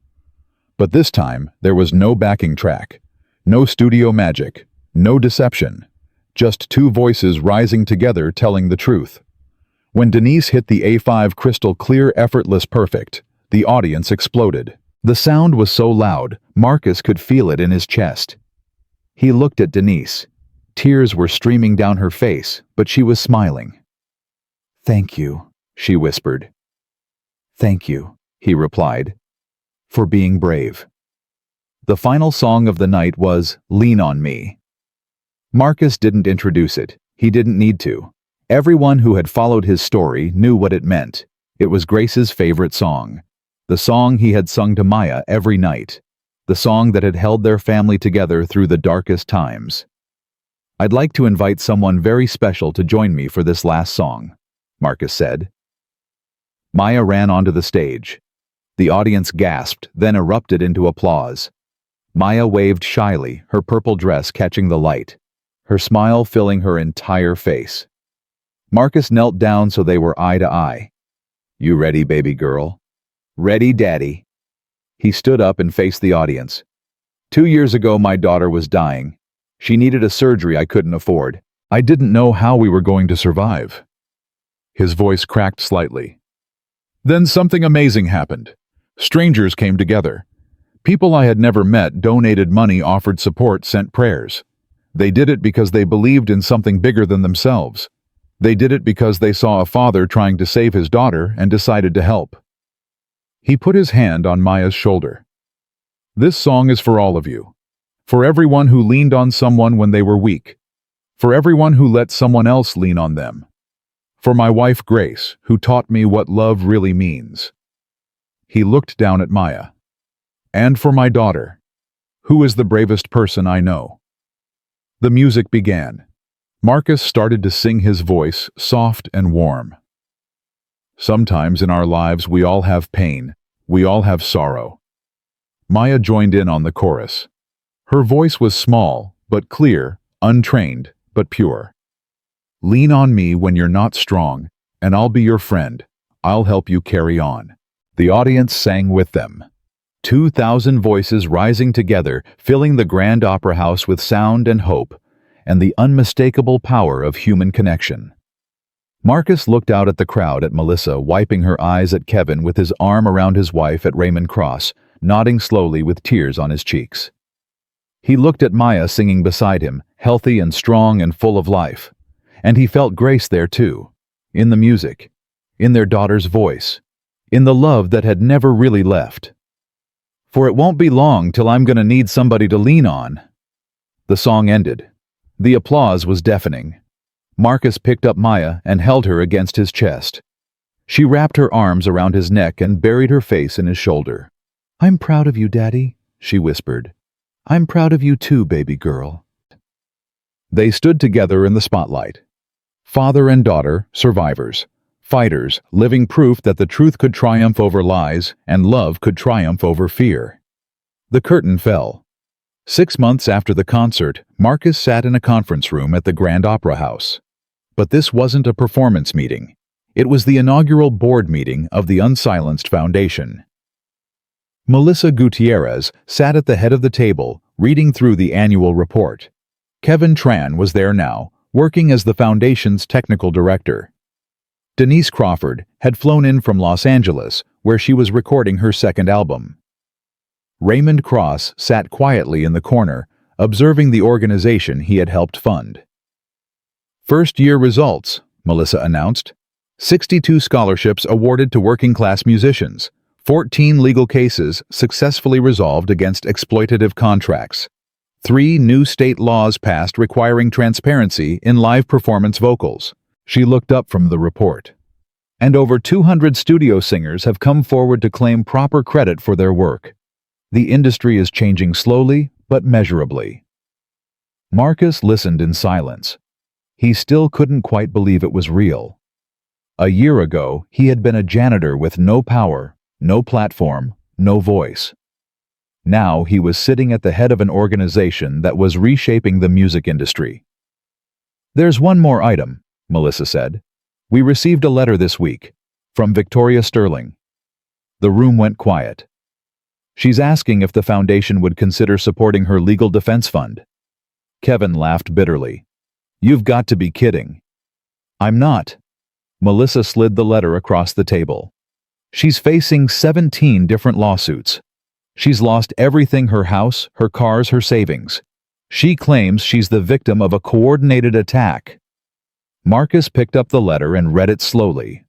But this time, there was no backing track, no studio magic, no deception, just 2 voices rising together telling the truth. When Denise hit the A5 crystal clear, effortless, perfect, the audience exploded. The sound was so loud, Marcus could feel it in his chest. He looked at Denise. Tears were streaming down her face, but she was smiling. "Thank you," she whispered. "Thank you," he replied, "for being brave." The final song of the night was Lean on Me. Marcus didn't introduce it. He didn't need to. Everyone who had followed his story knew what it meant. It was Grace's favorite song. The song he had sung to Maya every night. The song that had held their family together through the darkest times. "I'd like to invite someone very special to join me for this last song," Marcus said. Maya ran onto the stage. The audience gasped, then erupted into applause. Maya waved shyly, her purple dress catching the light, her smile filling her entire face. Marcus knelt down so they were eye to eye. "You ready, baby girl?" "Ready, Daddy." He stood up and faced the audience. "2 years ago, my daughter was dying. She needed a surgery I couldn't afford. I didn't know how we were going to survive." His voice cracked slightly. "Then something amazing happened. Strangers came together. People I had never met donated money, offered support, sent prayers. They did it because they believed in something bigger than themselves. They did it because they saw a father trying to save his daughter and decided to help." He put his hand on Maya's shoulder. "This song is for all of you. For everyone who leaned on someone when they were weak. For everyone who let someone else lean on them. For my wife Grace, who taught me what love really means." He looked down at Maya. "And for my daughter, who is the bravest person I know." The music began. Marcus started to sing, his voice soft and warm. "Sometimes in our lives we all have pain, we all have sorrow." Maya joined in on the chorus. Her voice was small, but clear, untrained, but pure. "Lean on me when you're not strong, and I'll be your friend. I'll help you carry on." The audience sang with them. 2,000 voices rising together, filling the Grand Opera House with sound and hope, and the unmistakable power of human connection. Marcus looked out at the crowd, at Melissa, wiping her eyes, at Kevin with his arm around his wife, at Raymond Cross, nodding slowly with tears on his cheeks. He looked at Maya singing beside him, healthy and strong and full of life. And he felt Grace there too, in the music, in their daughter's voice, in the love that had never really left. "For it won't be long till I'm gonna need somebody to lean on." The song ended. The applause was deafening. Marcus picked up Maya and held her against his chest. She wrapped her arms around his neck and buried her face in his shoulder. "I'm proud of you, Daddy," she whispered. "I'm proud of you too, baby girl." They stood together in the spotlight. Father and daughter, survivors. Fighters, living proof that the truth could triumph over lies and love could triumph over fear. The curtain fell. 6 months after the concert, Marcus sat in a conference room at the Grand Opera House. But this wasn't a performance meeting. It was the inaugural board meeting of the Unsilenced Foundation. Melissa Gutierrez sat at the head of the table, reading through the annual report. Kevin Tran was there now, working as the foundation's technical director. Denise Crawford had flown in from Los Angeles, where she was recording her second album. Raymond Cross sat quietly in the corner, observing the organization he had helped fund. "First-year results," Melissa announced. 62 scholarships awarded to working-class musicians. 14 legal cases successfully resolved against exploitative contracts. 3 new state laws passed requiring transparency in live performance vocals. She looked up from the report. "And over 200 studio singers have come forward to claim proper credit for their work. The industry is changing slowly, but measurably." Marcus listened in silence. He still couldn't quite believe it was real. A year ago, he had been a janitor with no power, no platform, no voice. Now he was sitting at the head of an organization that was reshaping the music industry. "There's one more item," Melissa said. "We received a letter this week, from Victoria Sterling." The room went quiet. "She's asking if the foundation would consider supporting her legal defense fund." Kevin laughed bitterly. "You've got to be kidding." "I'm not." Melissa slid the letter across the table. "She's facing 17 different lawsuits. She's lost everything: her house, her cars, her savings. She claims she's the victim of a coordinated attack." Marcus picked up the letter and read it slowly.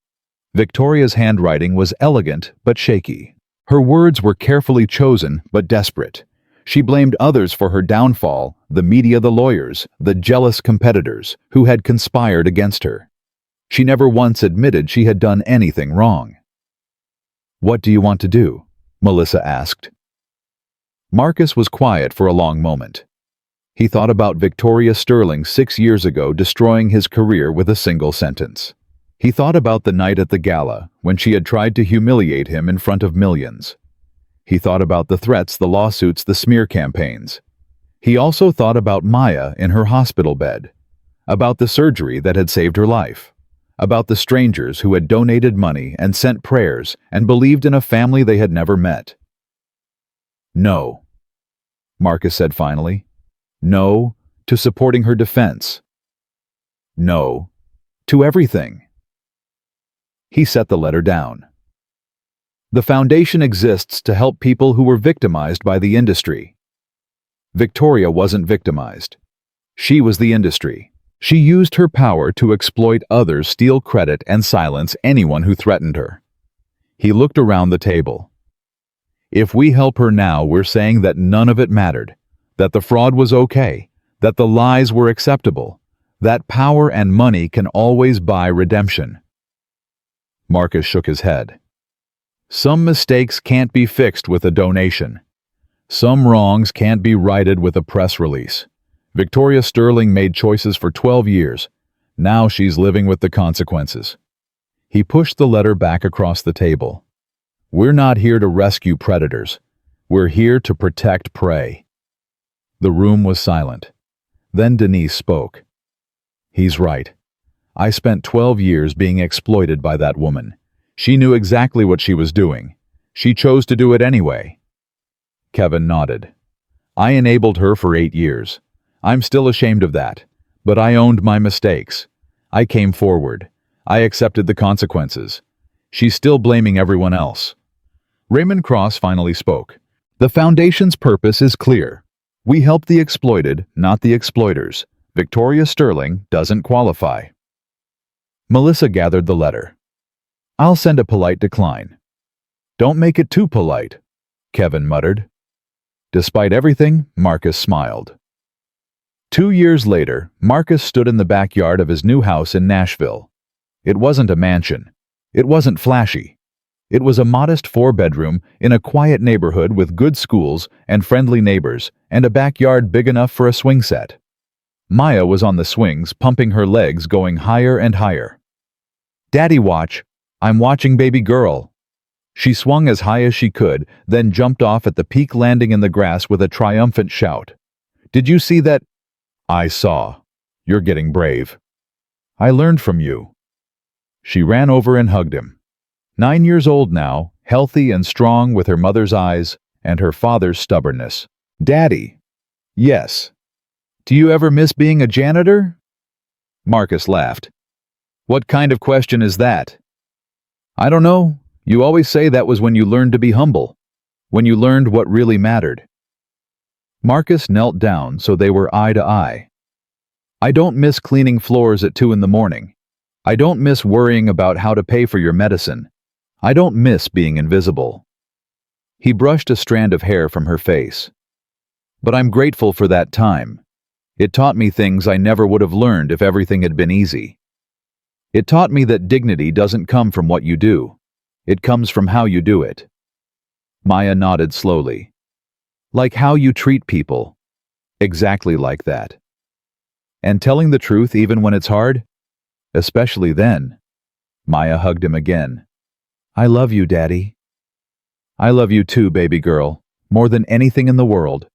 Victoria's handwriting was elegant but shaky. Her words were carefully chosen but desperate. She blamed others for her downfall: the media, the lawyers, the jealous competitors who had conspired against her. She never once admitted she had done anything wrong. "What do you want to do?" Melissa asked. Marcus was quiet for a long moment. He thought about Victoria Sterling 6 years ago destroying his career with a single sentence. He thought about the night at the gala when she had tried to humiliate him in front of millions. He thought about the threats, the lawsuits, the smear campaigns. He also thought about Maya in her hospital bed, about the surgery that had saved her life, about the strangers who had donated money and sent prayers and believed in a family they had never met. "No," Marcus said finally. "No to supporting her defense. No to everything." He set the letter down. The foundation exists to help people who were victimized by the industry. Victoria wasn't victimized. She was the industry. She used her power to exploit others, steal credit, and silence anyone who threatened her. He looked around the table. If we help her now, we're saying that none of it mattered, that the fraud was okay, that the lies were acceptable, that power and money can always buy redemption. Marcus shook his head. Some mistakes can't be fixed with a donation. Some wrongs can't be righted with a press release. Victoria Sterling made choices for 12 years. Now she's living with the consequences. He pushed the letter back across the table. We're not here to rescue predators. We're here to protect prey. The room was silent. Then Denise spoke. He's right. I spent 12 years being exploited by that woman. She knew exactly what she was doing. She chose to do it anyway. Kevin nodded. I enabled her for 8 years. I'm still ashamed of that, but I owned my mistakes. I came forward. I accepted the consequences. She's still blaming everyone else. Raymond Cross finally spoke. The Foundation's purpose is clear. We help the exploited, not the exploiters. Victoria Sterling doesn't qualify. Melissa gathered the letter. I'll send a polite decline. Don't make it too polite, Kevin muttered. Despite everything, Marcus smiled. 2 years later, Marcus stood in the backyard of his new house in Nashville. It wasn't a mansion. It wasn't flashy. It was a modest 4-bedroom in a quiet neighborhood with good schools and friendly neighbors and a backyard big enough for a swing set. Maya was on the swings, pumping her legs, going higher and higher. Daddy, watch. I'm watching baby girl. She swung as high as she could, then jumped off at the peak, landing in the grass with a triumphant shout. Did you see that? I saw. You're getting brave. I learned from you. She ran over and hugged him. 9 years old now, healthy and strong with her mother's eyes and her father's stubbornness. Daddy. Yes. Do you ever miss being a janitor? Marcus laughed. What kind of question is that? I don't know. You always say that was when you learned to be humble, when you learned what really mattered. Marcus knelt down so they were eye to eye. I don't miss cleaning floors at 2 in the morning. I don't miss worrying about how to pay for your medicine. I don't miss being invisible. He brushed a strand of hair from her face. But I'm grateful for that time. It taught me things I never would have learned if everything had been easy. It taught me that dignity doesn't come from what you do. It comes from how you do it. Maya nodded slowly. Like how you treat people. Exactly like that. And telling the truth even when it's hard? Especially then. Maya hugged him again. I love you, Daddy. I love you too, baby girl, more than anything in the world.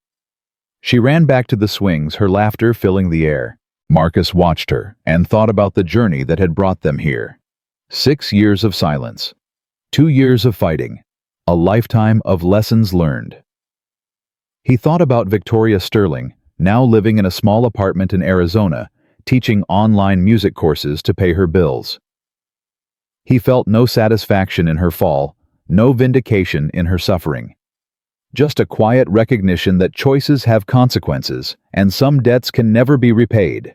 She ran back to the swings, her laughter filling the air. Marcus watched her and thought about the journey that had brought them here. 6 years of silence. 2 years of fighting. A lifetime of lessons learned. He thought about Victoria Sterling, now living in a small apartment in Arizona, teaching online music courses to pay her bills. He felt no satisfaction in her fall, no vindication in her suffering. Just a quiet recognition that choices have consequences, and some debts can never be repaid.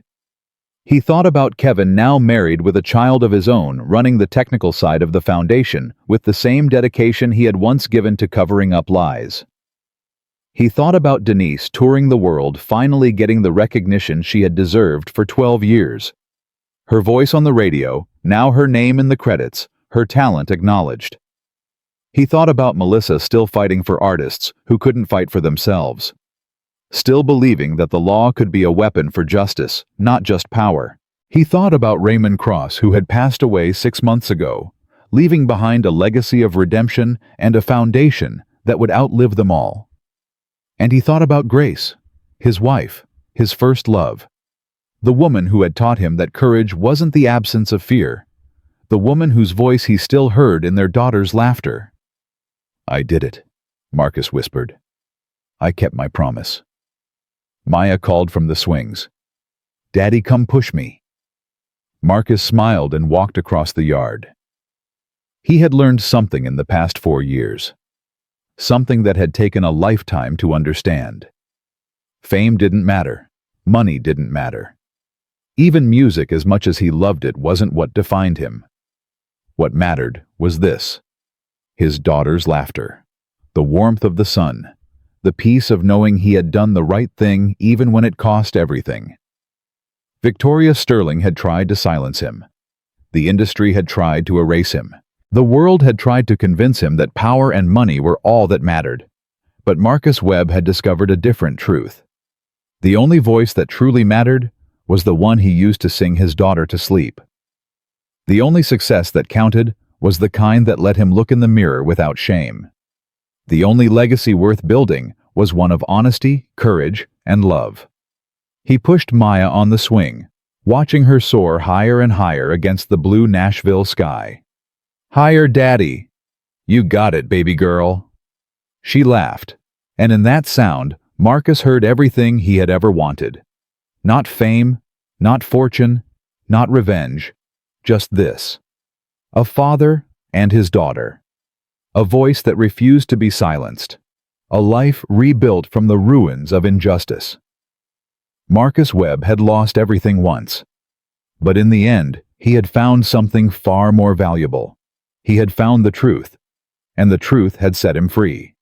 He thought about Kevin, now married with a child of his own, running the technical side of the foundation with the same dedication he had once given to covering up lies. He thought about Denise touring the world, finally getting the recognition she had deserved for 12 years. Her voice on the radio, now her name in the credits, her talent acknowledged. He thought about Melissa still fighting for artists who couldn't fight for themselves, still believing that the law could be a weapon for justice, not just power. He thought about Raymond Cross, who had passed away 6 months ago, leaving behind a legacy of redemption and a foundation that would outlive them all. And he thought about Grace, his wife, his first love, the woman who had taught him that courage wasn't the absence of fear, the woman whose voice he still heard in their daughter's laughter. "I did it," Marcus whispered. "I kept my promise." Maya called from the swings. "Daddy, come push me." Marcus smiled and walked across the yard. He had learned something in the past 4 years. Something that had taken a lifetime to understand. Fame didn't matter. Money didn't matter. Even music, as much as he loved it, wasn't what defined him. What mattered was this: his daughter's laughter, the warmth of the sun, the peace of knowing he had done the right thing even when it cost everything. Victoria Sterling had tried to silence him. The industry had tried to erase him. The world had tried to convince him that power and money were all that mattered. But Marcus Webb had discovered a different truth. The only voice that truly mattered was the one he used to sing his daughter to sleep. The only success that counted was the kind that let him look in the mirror without shame. The only legacy worth building was one of honesty, courage, and love. He pushed Maya on the swing, watching her soar higher and higher against the blue Nashville sky. "Higher, Daddy. You got it, baby girl." She laughed, and in that sound, Marcus heard everything he had ever wanted. Not fame, not fortune, not revenge, just this: a father and his daughter. A voice that refused to be silenced. A life rebuilt from the ruins of injustice. Marcus Webb had lost everything once. But in the end, he had found something far more valuable. He had found the truth, and the truth had set him free.